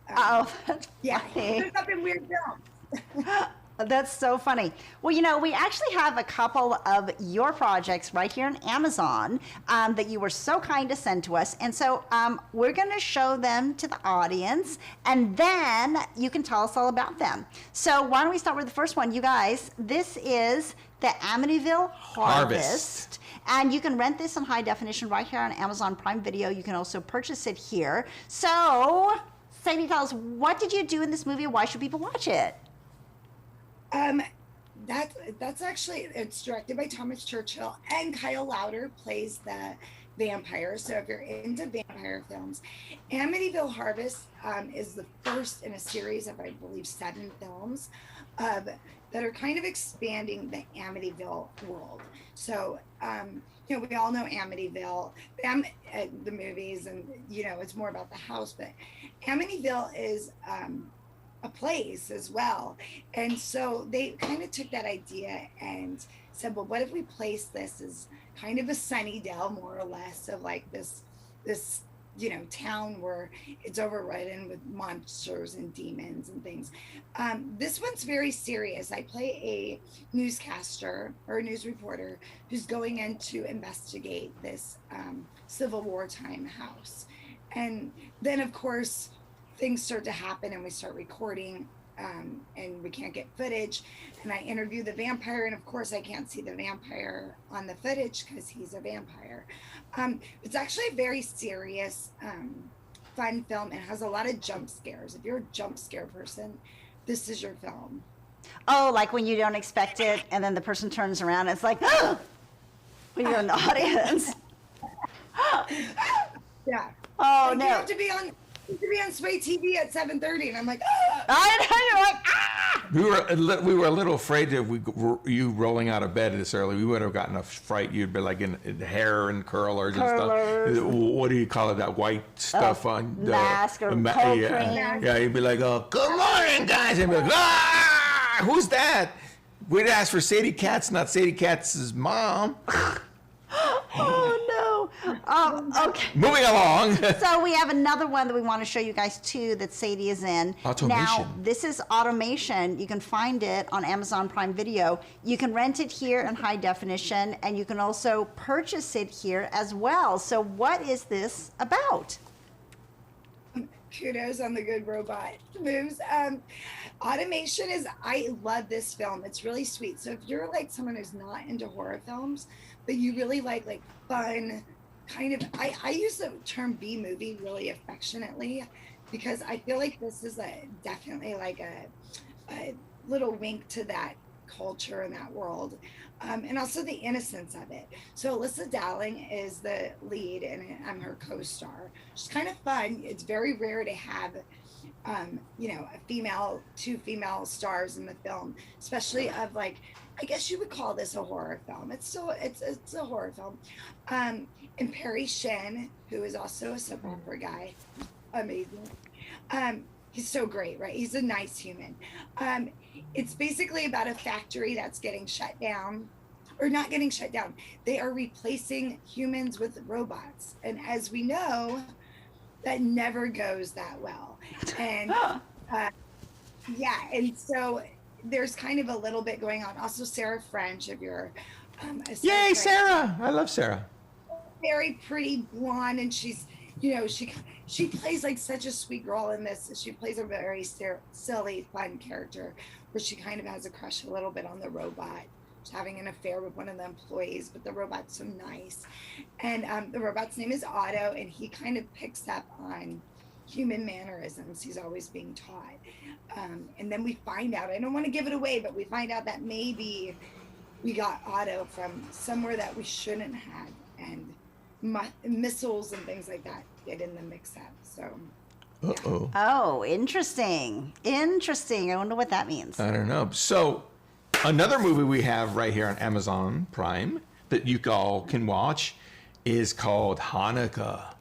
That's yeah, funny. there's nothing weird films. That's so funny. Well, we actually have a couple of your projects right here on Amazon that you were so kind to send to us. And so we're going to show them to the audience, and then you can tell us all about them. So why don't we start with the first one? You guys, this is the Amityville Harvest. And you can rent this in high definition right here on Amazon Prime Video. You can also purchase it here. So, Sadie, tell us, what did you do in this movie? Why should people watch it? That's actually, it's directed by Thomas Churchill, and Kyle Lowder plays the vampire. So if you're into vampire films, Amityville Harvest is the first in a series of, I believe, 7 films that are kind of expanding the Amityville world. So, we all know Amityville, the movies, and, it's more about the house, but Amityville is a place as well. And so they kind of took that idea and said, well, what if we place this as kind of a Sunnydale, more or less, of like this town where it's overridden with monsters and demons and things. This one's very serious. I play a newscaster or a news reporter who's going in to investigate this Civil War time house. And then, of course, things start to happen and we start recording, and we can't get footage, and I interview the vampire, and of course I can't see the vampire on the footage because he's a vampire. It's actually a very serious, fun film. It has a lot of jump scares. If you're a jump scare person, this is your film. Oh, like when you don't expect it and then the person turns around and it's like, when you're in the audience. Yeah. Oh, like, no. You have to be on Sway TV at 7:30, and I'm like, I know, you're like, ah! We were a little afraid of you rolling out of bed this early. We would have gotten a fright. You'd be like in hair and curlers and stuff. What do you call it? That white stuff on the mask or cold cream. Yeah, you'd be like, oh, good morning, guys, and be like, ah, who's that? We'd ask for Sadie Katz, not Sadie Katz's mom. Oh no. Okay. Moving along. So we have another one that we want to show you guys too that Sadie is in. Automation. Now, this is Automation. You can find it on Amazon Prime Video. You can rent it here in high definition, and you can also purchase it here as well. So what is this about? kudos on the good robot moves. Automation is, I love this film. It's really sweet. So if you're like someone who's not into horror films, but you really like fun kind of, I use the term B movie really affectionately, because I feel like this is definitely like a little wink to that culture and that world, and also the innocence of it. So Alyssa Dowling is the lead, and I'm her co-star. She's kind of fun. It's very rare to have two female stars in the film, especially of I guess you would call this a horror film. It's a horror film. And Perry Shin, who is also a soap opera guy, amazing. He's so great, right? He's a nice human. It's basically about a factory that's getting shut down, or not getting shut down. They are replacing humans with robots. And as we know, that never goes that well. And yeah, and so there's kind of a little bit going on. Also, Sarah French, if you're a Yay, French, Sarah! I love Sarah. very pretty blonde, and she's, you know, she plays like such a sweet girl in this. She plays a very silly, fun character where she kind of has a crush a little bit on the robot. She's having an affair with one of the employees, but the robot's so nice. And the robot's name is Otto, and he kind of picks up on human mannerisms he's always being taught. And then we find out, I don't want to give it away, but we find out that maybe we got Otto from somewhere that we shouldn't have, and missiles and things like that get in the mix up. So Uh-oh. Oh, interesting. Interesting. I wonder what that means. I don't know. So, another movie we have right here on Amazon Prime that you all can watch is called Hanukkah.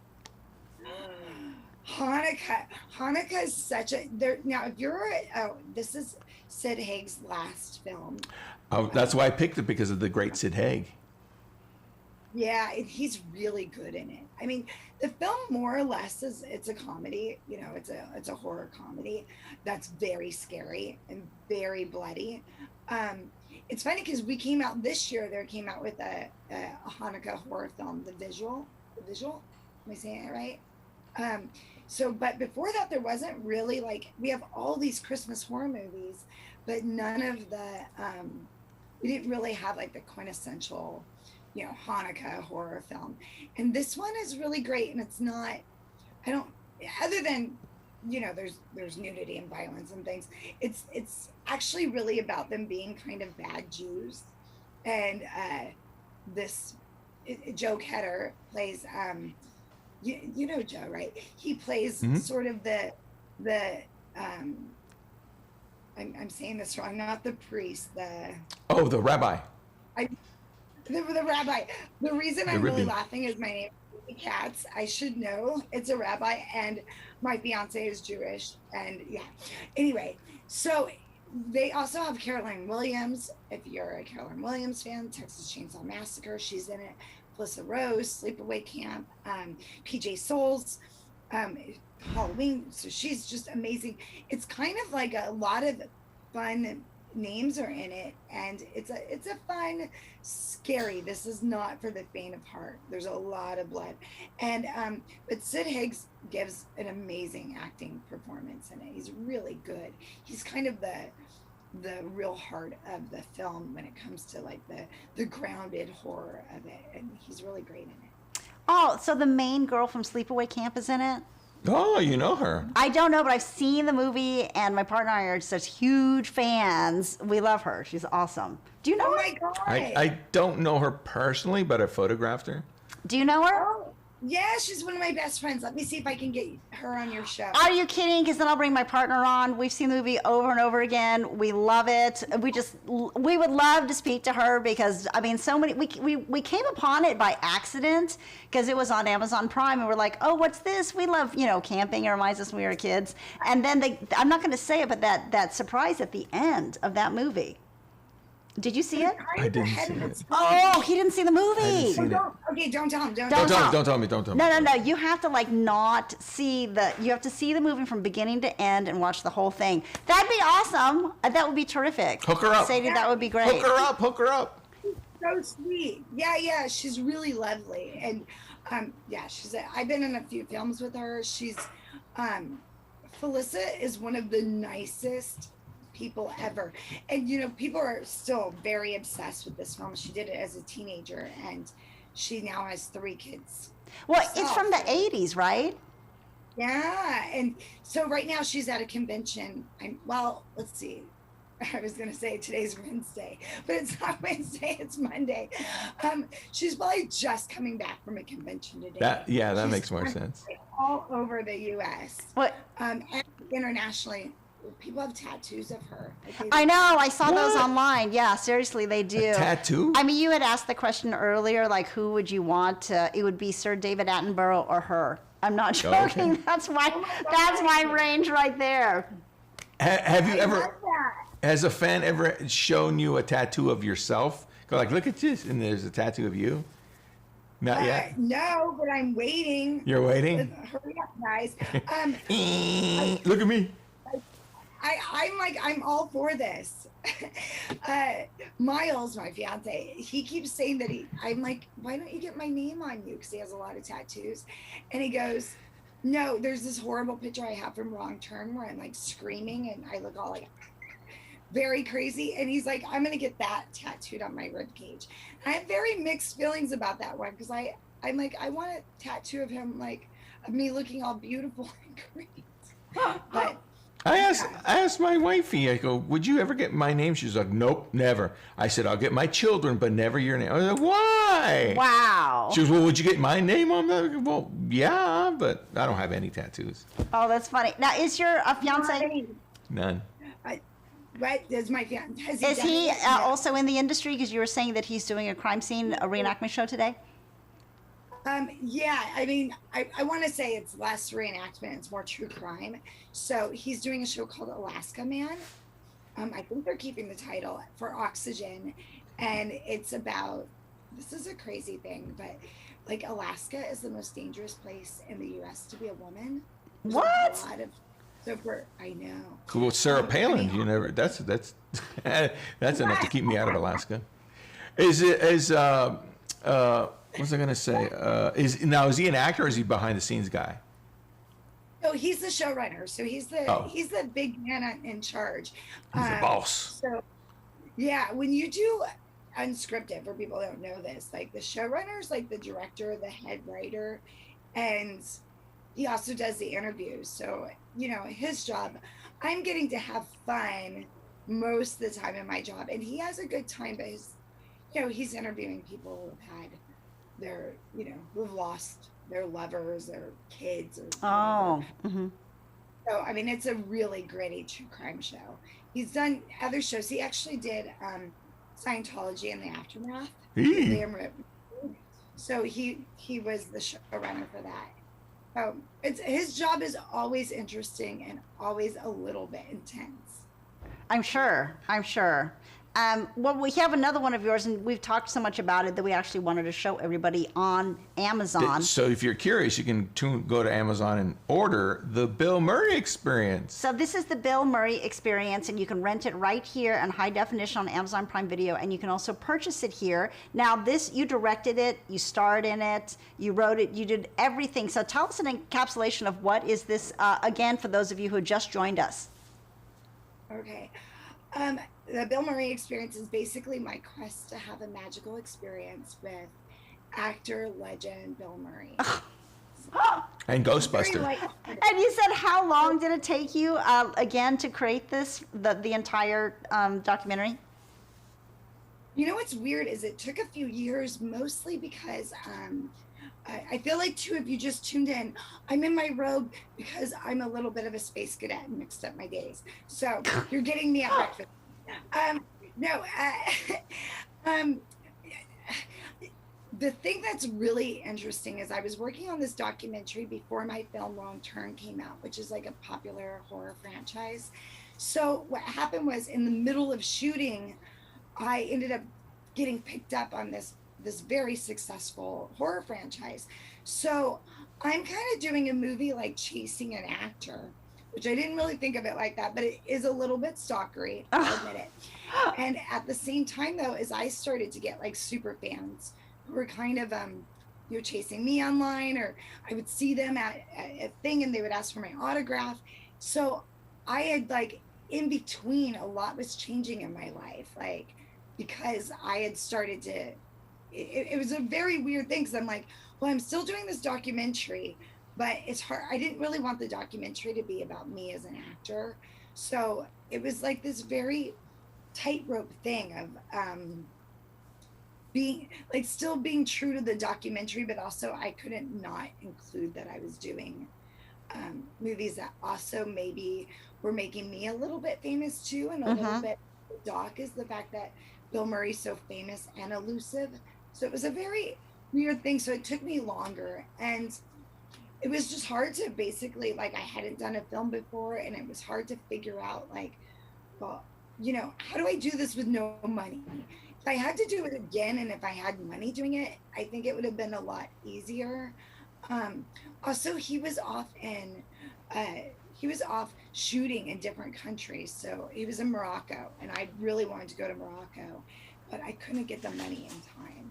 Hanukkah is such a now if you're this is Sid Haig's last film. Oh, that's why I picked it, because of the great Sid Haig. Yeah, he's really good in it. I mean, the film more or less it's a comedy. You know, it's a horror comedy that's very scary and very bloody. It's funny because we came out this year. They came out with a Hanukkah horror film, The Visual. Am I saying it right? But before that, there wasn't really, like, we have all these Christmas horror movies, but none of the we didn't really have like the quintessential, you know, Hanukkah horror film. And this one is really great, and it's not, other than, you know, there's nudity and violence and things, it's actually really about them being kind of bad Jews. And Joe Ketter plays you know Joe, right? He plays sort of the I'm saying this wrong, not the priest, the rabbi. The rabbi. The reason I'm really laughing is my name is Katz. I should know. It's a rabbi, and my fiance is Jewish, and yeah. Anyway, so they also have Caroline Williams. If you're a Caroline Williams fan, Texas Chainsaw Massacre, she's in it. Melissa Rose, Sleepaway Camp, PJ Souls, Halloween. So she's just amazing. It's kind of like a lot of fun names are in it, and it's a fun, scary. This is not for the faint of heart. There's a lot of blood, and but Sid Haig gives an amazing acting performance in it. He's really good. He's kind of the real heart of the film when it comes to like the grounded horror of it, and he's really great in it. Oh, so the main girl from Sleepaway Camp is in it? Oh, you know her. I don't know, but I've seen the movie, and my partner and I are such huge fans. We love her. She's awesome. Do you know her? Oh my God. I don't know her personally, but I photographed her. Do you know her? Oh, yeah, she's one of my best friends. Let me see if I can get her on your show. Are you kidding? Because then I'll bring my partner on. We've seen the movie over and over again. We love it. We would love to speak to her because, I mean, so many, we came upon it by accident because it was on Amazon Prime, and we're like, oh, what's this? We love, you know, camping. It reminds us when we were kids. And then I'm not going to say it, but that surprise at the end of that movie. Did you see it? I didn't see it. Oh, he didn't see the movie. I didn't see it. Okay, don't tell him. Don't tell me. No. You have to like not see you have to see the movie from beginning to end and watch the whole thing. That'd be awesome. That would be terrific. Hook her up. Sadie, that would be great. Hook her up. So sweet. Yeah. She's really lovely. And yeah, I've been in a few films with her. She's Felissa is one of the nicest people ever. And you know, people are still very obsessed with this film. She did it as a teenager, and she now has 3 kids. Well, it's from the 80s, right? Yeah. And so right now she's at a convention. Let's see. I was going to say today's Wednesday, but it's not Wednesday, it's Monday. She's probably just coming back from a convention today. That makes more sense. All over the U.S. What? And internationally. People have tattoos of her. I know. I saw those online. Yeah, seriously, they do. A tattoo? I mean, you had asked the question earlier, like, who would you want to? It would be Sir David Attenborough or her. I'm not Oh, okay. joking. That's my God. that's my range right there. Have you I ever, love that. has a fan ever shown you a tattoo of yourself? Go like, look at this, and there's a tattoo of you. Not yet. No, but I'm waiting. You're waiting. Hurry up, guys. Look at me. I'm all for this. Miles, my fiance, he keeps saying that I'm like, why don't you get my name on you? Because he has a lot of tattoos. And he goes, no, there's this horrible picture I have from Wrong Turn where I'm like screaming and I look all like very crazy. And he's like, I'm going to get that tattooed on my rib cage. And I have very mixed feelings about that one because I'm like, I want a tattoo of him, like of me looking all beautiful and great. But I asked my wifey, I go, would you ever get my name? She was like, nope, never. I said, I'll get my children, but never your name. I was like, why? Wow. She goes, well, would you get my name on that? Well, yeah, but I don't have any tattoos. Oh, that's funny. Now, is your fiance? None. What is my fiance? Is he also in the industry? Because you were saying that he's doing a crime scene, a reenactment show today. Yeah, I mean, I want to say it's less reenactment, it's more true crime. So he's doing a show called Alaska Man. I think they're keeping the title for Oxygen. And it's about, this is a crazy thing, but like Alaska is the most dangerous place in the US to be a woman. There's What? A lot of super, I know. Cool. Sarah Palin, I mean, you never, that's enough to keep me out of Alaska. Is what was I gonna say? Is he an actor or is he behind the scenes guy? So he's the showrunner. So he's the big man in charge. He's the boss. So yeah, when you do unscripted, for people who don't know this, like the showrunner is like the director, the head writer, and he also does the interviews. So, you know, his job, I'm getting to have fun most of the time in my job. And he has a good time, but he's interviewing people who've had their, who've lost their lovers, their kids. Or Oh. Mm-hmm. So, I mean, it's a really gritty true crime show. He's done other shows. He actually did Scientology and the Aftermath. So he was the showrunner for that. So his job is always interesting and always a little bit intense. I'm sure. Well, we have another one of yours, and we've talked so much about it that we actually wanted to show everybody on Amazon. So if you're curious, you can go to Amazon and order the Bill Murray Experience. So this is the Bill Murray Experience, and you can rent it right here in high definition on Amazon Prime Video, and you can also purchase it here. Now, you directed it, you starred in it, you wrote it, you did everything. So tell us an encapsulation of what is this, again, for those of you who just joined us. Okay. The Bill Murray Experience is basically my quest to have a magical experience with actor legend Bill Murray. And Ghostbuster. And you said, how long did it take you, again, to create the entire documentary? You know what's weird is it took a few years, mostly because I feel like, too, if you just tuned in, I'm in my robe because I'm a little bit of a space cadet and mixed up my days. So you're getting me at breakfast. The thing that's really interesting is I was working on this documentary before my film Wrong Turn came out, which is like a popular horror franchise. So what happened was in the middle of shooting, I ended up getting picked up on this very successful horror franchise. So I'm kind of doing a movie like chasing an actor, which I didn't really think of it like that, but it is a little bit stalkery, I'll admit it. And at the same time, though, as I started to get like super fans who were kind of chasing me online, or I would see them at a thing and they would ask for my autograph. So I had like in between, a lot was changing in my life, like because I had started to. It was a very weird thing because I'm like, well, I'm still doing this documentary, but it's hard. I didn't really want the documentary to be about me as an actor. So it was like this very tightrope thing of still being true to the documentary, but also I couldn't not include that I was doing movies that also maybe were making me a little bit famous too. And a little bit doc is the fact that Bill Murray's so famous and elusive. So it was a very weird thing. So it took me longer. And it was just hard to basically, like, I hadn't done a film before, and it was hard to figure out, like, well, how do I do this with no money? If I had to do it again, and if I had money doing it, I think it would have been a lot easier. Um, Also, he was off shooting in different countries. So he was in Morocco, and I really wanted to go to Morocco, but I couldn't get the money in time.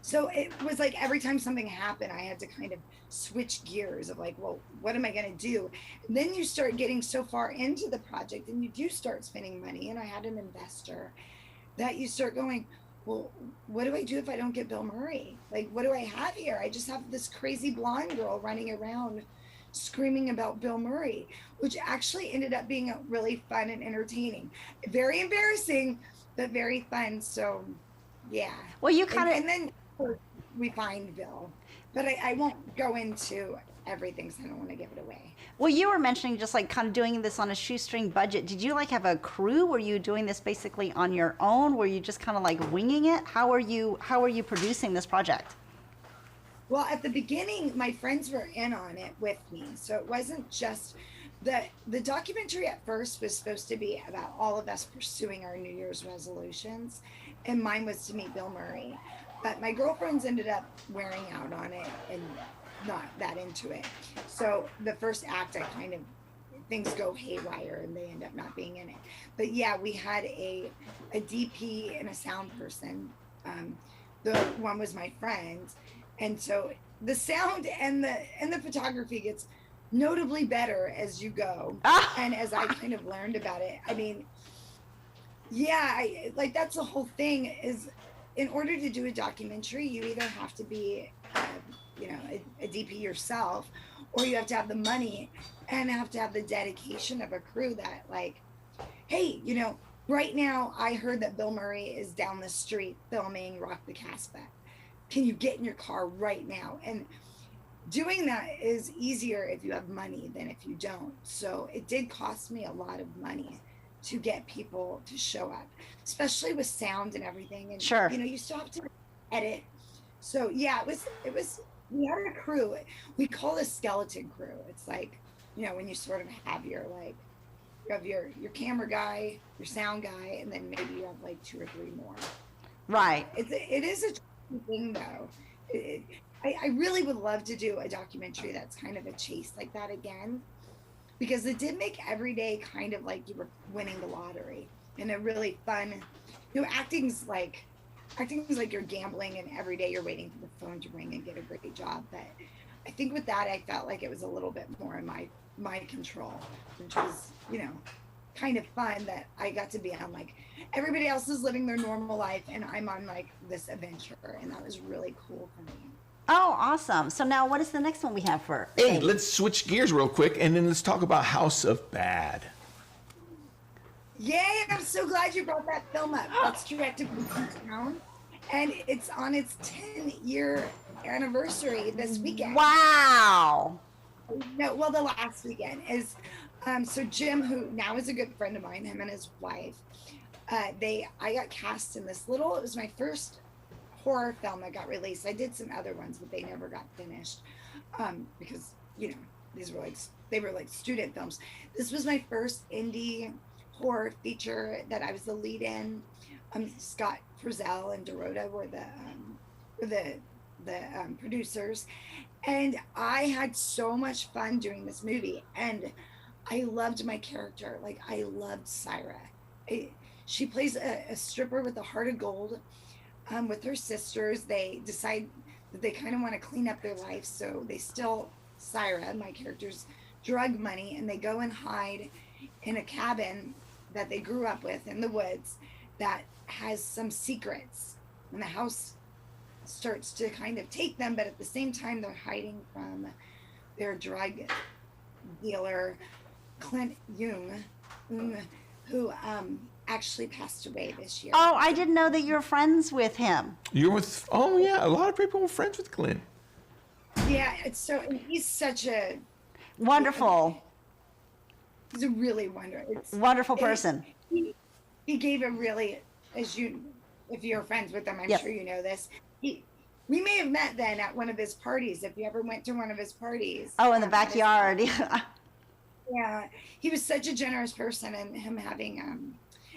So it was like every time something happened, I had to kind of switch gears of like, well, what am I going to do? And then you start getting so far into the project, and you do start spending money. And I had an investor that you start going, well, what do I do if I don't get Bill Murray? Like, what do I have here? I just have this crazy blonde girl running around screaming about Bill Murray, which actually ended up being really fun and entertaining. Very embarrassing, but very fun. So, yeah. Well, you kind of, and then we find Bill, but I won't go into everything, so I don't want to give it away. well, you were mentioning just like kind of doing this on a shoestring budget. Did you like have a crew? Were you doing this basically on your own? Were you just kind of like winging it? How are you producing this project? Well, at the beginning, my friends were in on it with me. So it wasn't just the documentary at first was supposed to be about all of us pursuing our New Year's resolutions. And mine was to meet Bill Murray. But my girlfriends ended up wearing out on it and not that into it. So the first act, I kind of, things go haywire and they end up not being in it. But yeah, we had a DP and a sound person. The one was my friend. And so the sound and the photography gets notably better as you go. And as I kind of learned about it, I mean, yeah, like that's the whole thing is in order to do a documentary, you either have to be, a DP yourself, or you have to have the money and have to have the dedication of a crew that like, hey, right now I heard that Bill Murray is down the street filming Rock the Casbah. Can you get in your car right now? And doing that is easier if you have money than if you don't. So it did cost me a lot of money to get people to show up, especially with sound and everything. And Sure. you still have to edit. So yeah, it was we had a crew. We call it a skeleton crew. It's like, when you sort of have your like you have your camera guy, your sound guy, and then maybe you have like 2 or 3 more. Right. It is a thing though. I really would love to do a documentary that's kind of a chase like that again, because it did make every day kind of like you were winning the lottery and a really fun, acting's like you're gambling and every day you're waiting for the phone to ring and get a great job. But I think with that, I felt like it was a little bit more in my control, which was, kind of fun that I got to be on like everybody else is living their normal life and I'm on like this adventure, and that was really cool for me. Oh, awesome. So now what is the next one we have for Hey, Sadie? let's switch gears real quick and then let's talk about House of Bad. Yay, I'm so glad you brought that film up. That's directed by Town, and it's on its 10-year anniversary this weekend. Wow. No, well, the last weekend is, so Jim, who now is a good friend of mine, him and his wife, I got cast in this it was my first horror film that got released. I did some other ones, but they never got finished, because, they were like student films. This was my first indie horror feature that I was the lead in. Scott Frizzell and Dorota were the producers, and I had so much fun doing this movie, and I loved my character. Like, I loved Syra. She plays a stripper with a heart of gold. With her sisters, they decide that they kind of want to clean up their life, so they steal Syra, my character's drug money, and they go and hide in a cabin that they grew up with in the woods that has some secrets, and the house starts to kind of take them, but at the same time they're hiding from their drug dealer Clint Jung, who actually passed away this year. Oh, I didn't know that you're friends with him. You're with, oh yeah, a lot of people are friends with Clint. Yeah, he's such a Wonderful. He's a really Wonderful person. He gave a really, if you're friends with him, I'm Yes. sure you know this. He We may have met then at one of his parties. If you ever went to one of his parties. Oh, in the at his- backyard. yeah, he was such a generous person, and him having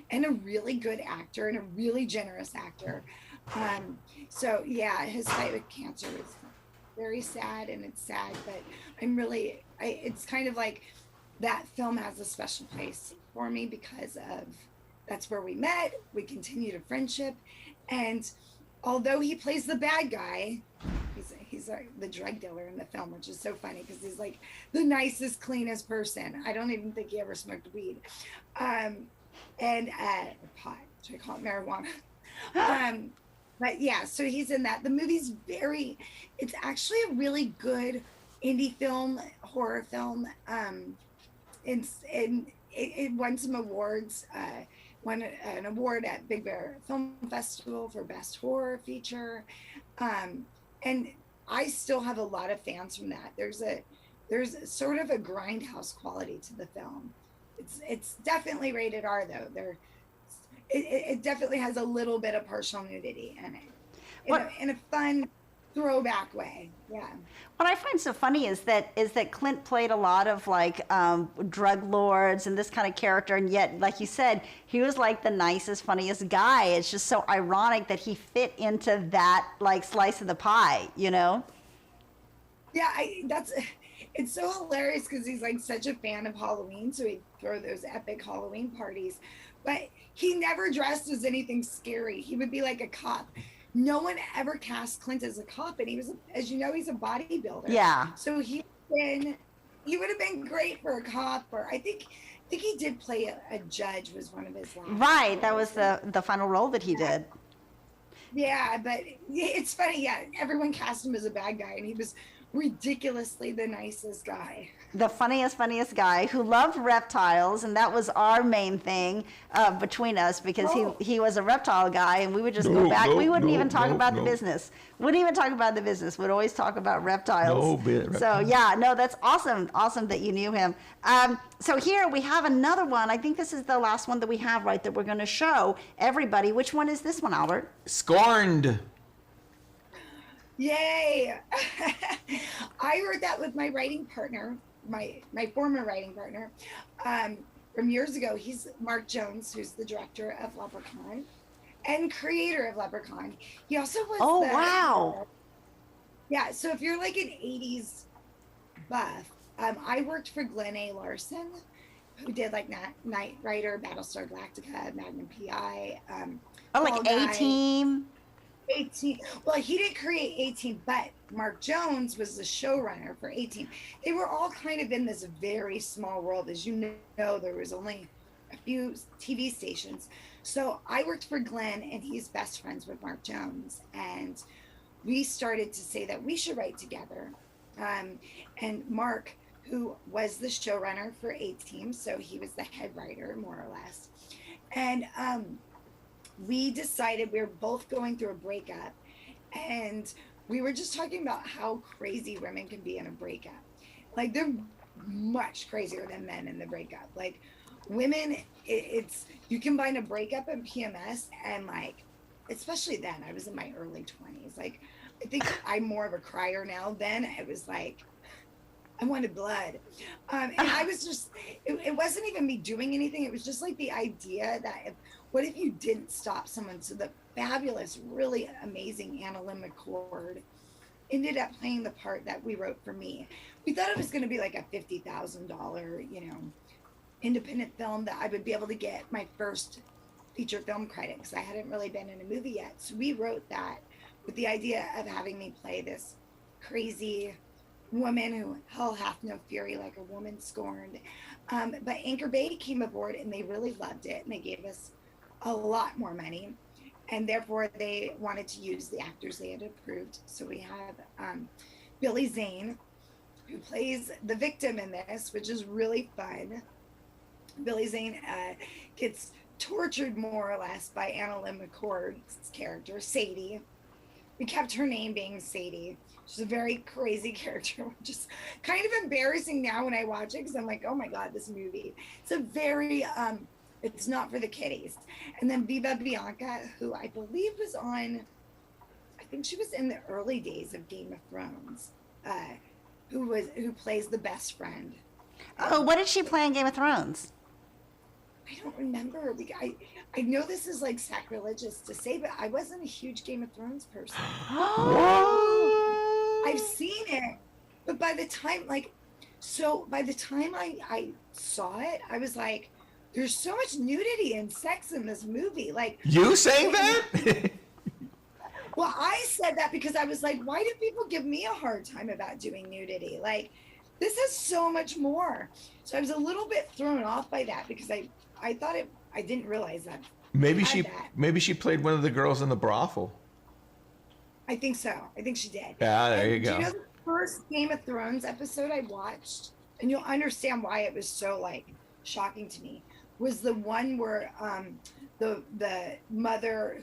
and a really good actor and a really generous actor. So yeah, his fight with cancer was very sad, and it's sad, but it's kind of like that film has a special place for me because of that's where we met. We continued a friendship, and although he plays the bad guy, he's like the drug dealer in the film, which is so funny because he's like the nicest, cleanest person. I don't even think he ever smoked weed, and pot. Should I call it marijuana? But yeah, so he's in that. The movie's it's actually a really good indie film, horror film. And it won some awards. Won an award at Big Bear Film Festival for Best Horror Feature. And I still have a lot of fans from that. There's sort of a grindhouse quality to the film. It's definitely rated R though. It definitely has a little bit of partial nudity in it, in a fun throwback way. Yeah. What I find so funny is that Clint played a lot of like drug lords and this kind of character, and yet, like you said, he was like the nicest, funniest guy. It's just so ironic that he fit into that like slice of the pie, you know? Yeah, it's so hilarious because he's like such a fan of Halloween, so he'd throw those epic Halloween parties, but he never dressed as anything scary. He would be like a cop. No one ever cast Clint as a cop, and he was, as you know, he's a bodybuilder. Yeah. So he would have been great for a cop, or I think he did play a judge was one of his last. Right, roles. that was the final role that he did. Yeah, but it's funny. Yeah, everyone cast him as a bad guy, and he was ridiculously the nicest guy. The funniest guy who loved reptiles, and that was our main thing between us because he was a reptile guy, and we would just go back. We wouldn't even talk about the business. Wouldn't even talk about the business. We'd always talk about reptiles. So yeah, no, that's awesome. Awesome that you knew him. So here we have another one. I think this is the last one that we have, right, that we're going to show everybody. Which one is this one, Albert? Scorned. Yay! I wrote that with my writing partner, my former writing partner, from years ago. He's Mark Jones, who's the director of Leprechaun and creator of Leprechaun. He also was wow. Yeah, so if you're like an 80s buff, I worked for Glenn A. Larson, who did like Knight Rider, Battlestar Galactica, Magnum PI. Like A-Team. 18. Well, he didn't create 18, but Mark Jones was the showrunner for 18. They were all kind of in this very small world. As you know, there was only a few TV stations. So I worked for Glenn, and he's best friends with Mark Jones. And we started to say that we should write together. And Mark, who was the showrunner for 18, so he was the head writer, more or less. And we decided we were both going through a breakup, and we were just talking about how crazy women can be in a breakup. Like, they're much crazier than men in the breakup. Like, women, it's you combine a breakup and PMS, and like, especially then, I was in my early 20s. Like, I think I'm more of a crier now. Then it was like, I wanted blood. And I was just, it wasn't even me doing anything. It was just like the idea that what if you didn't stop someone? So the fabulous, really amazing Anna Lynn McCord ended up playing the part that we wrote for me. We thought it was going to be like a $50,000, independent film that I would be able to get my first feature film credit because I hadn't really been in a movie yet. So we wrote that with the idea of having me play this crazy woman who hell hath no fury, like a woman scorned. But Anchor Bay came aboard, and they really loved it, and they gave us a lot more money, and therefore they wanted to use the actors they had approved. So we have Billy Zane, who plays the victim in this, which is really fun. Billy Zane gets tortured more or less by Anna Lynn McCord's character, Sadie. We kept her name being Sadie. She's a very crazy character, which is kind of embarrassing now when I watch it because I'm like, oh my God, this movie. It's a very, it's not for the kiddies. And then Viva Bianca, who I believe was on, I think she was in the early days of Game of Thrones, who plays the best friend. Oh, what did she play in Game of Thrones? I don't remember. I know this is like sacrilegious to say, but I wasn't a huge Game of Thrones person. I've seen it, but by the time I saw it, I was like, there's so much nudity and sex in this movie. Like, You saying that? well, I said that because I was like, why do people give me a hard time about doing nudity? Like, this is so much more. So I was a little bit thrown off by that because I thought I didn't realize that. Maybe she played one of the girls in the brothel. I think so. I think she did. Yeah, there you go. Do you know the first Game of Thrones episode I watched, and you'll understand why it was so like shocking to me, was the one where the mother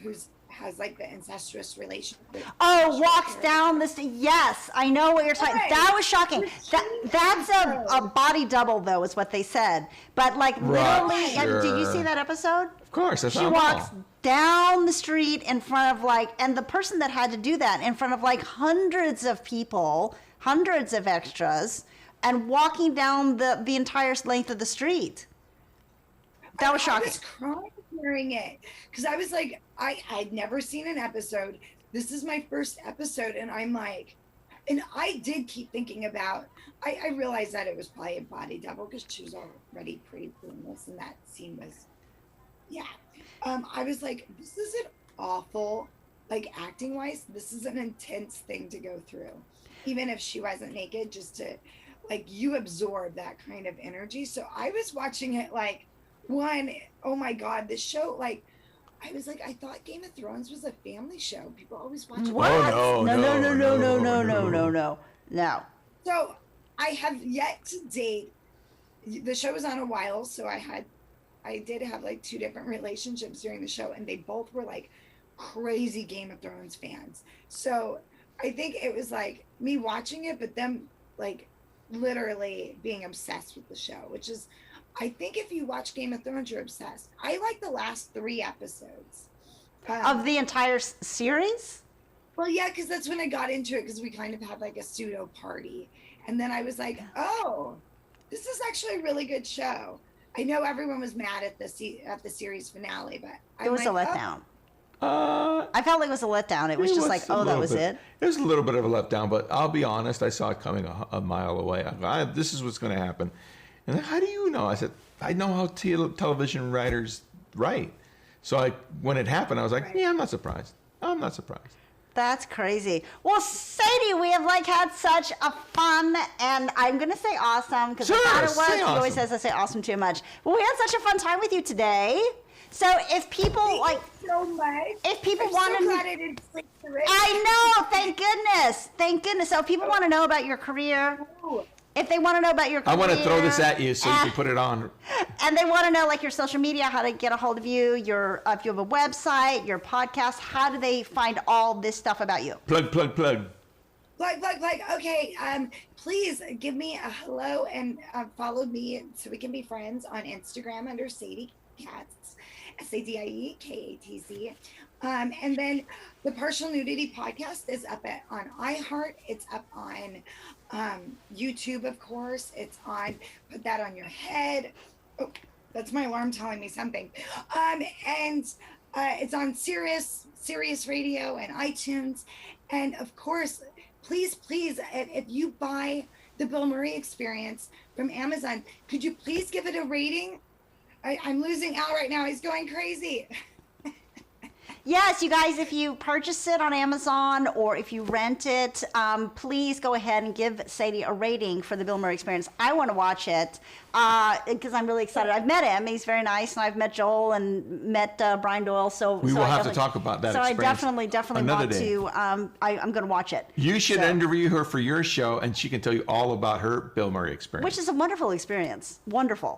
has like the incestuous relationship. Walks down the yes, I know what you're talking. Right. That was shocking. That's a body double though, is what they said. But like literally, Sure. did you see that episode? Of course, that's She walks down the street in front of and the person that had to do that in front of like hundreds of people, hundreds of extras, and walking down the entire length of the street. That was shocking. I was crying hearing it because I was like, I'd never seen an episode. This is my first episode, and I'm like, and I did keep thinking about. I realized that it was probably a body double because she was already pretty clueless, and that scene was, yeah. I was like, this is an awful, like acting wise, this is an intense thing to go through, even if she wasn't naked, just to, like, you absorb that kind of energy. So I was watching it like. Oh my God, this show, like, I was like, I thought Game of Thrones was a family show. People always watch it. What? Oh, No. So I have yet to date. The show was on a while, so I did have like 2 different relationships during the show, and they both were like crazy Game of Thrones fans. So I think it was like me watching it, but them like literally being obsessed with the show, which is, I think if you watch Game of Thrones, you're obsessed. I like the last 3 episodes. Of the entire series? Well, yeah, because that's when I got into it, because we kind of had like a pseudo party. And then I was like, oh, this is actually a really good show. I know everyone was mad at the series finale, but It was a letdown. I felt like it was a letdown. It was just like, oh, that was it. It was a little bit of a letdown, but I'll be honest, I saw it coming a mile away. This is what's going to happen. And like, how do you know? I said, I know how television writers write. So when it happened, I was like, yeah, I'm not surprised. That's crazy. Well, Sadie, we have had such a fun, and I'm going to say awesome, because I thought it was. He always says I say awesome too much. Well, we had such a fun time with you today. So if people Thank you so much. If people I'm want so to, glad I didn't sleep through it. I know, thank goodness. So if people want to know about your career, if they want to know about your career, I want to throw this at you so you can put it on. And they want to know your social media, how to get a hold of you, if you have a website, your podcast, how do they find all this stuff about you? Plug. Plug. Okay, please give me a hello and follow me so we can be friends on Instagram under Sadie Katz, SADIE KATZ. And then the Partial Nudity Podcast is up on iHeart. It's up on YouTube, of course. It's on Put That On Your Head. Oh, that's my alarm telling me something. And it's on Sirius Radio and iTunes. And of course, please, if you buy the Bill Murray Experience from Amazon, could you please give it a rating? I'm losing Al right now. He's going crazy. Yes, you guys, if you purchase it on Amazon or if you rent it, please go ahead and give Sadie a rating for the Bill Murray Experience. I want to watch it because I'm really excited. I've met him. He's very nice. And I've met Joel and met Brian Doyle. We will have to talk about that experience. So I definitely want to. I'm going to watch it. You should interview her for your show, and she can tell you all about her Bill Murray Experience. Which is a wonderful experience. Wonderful.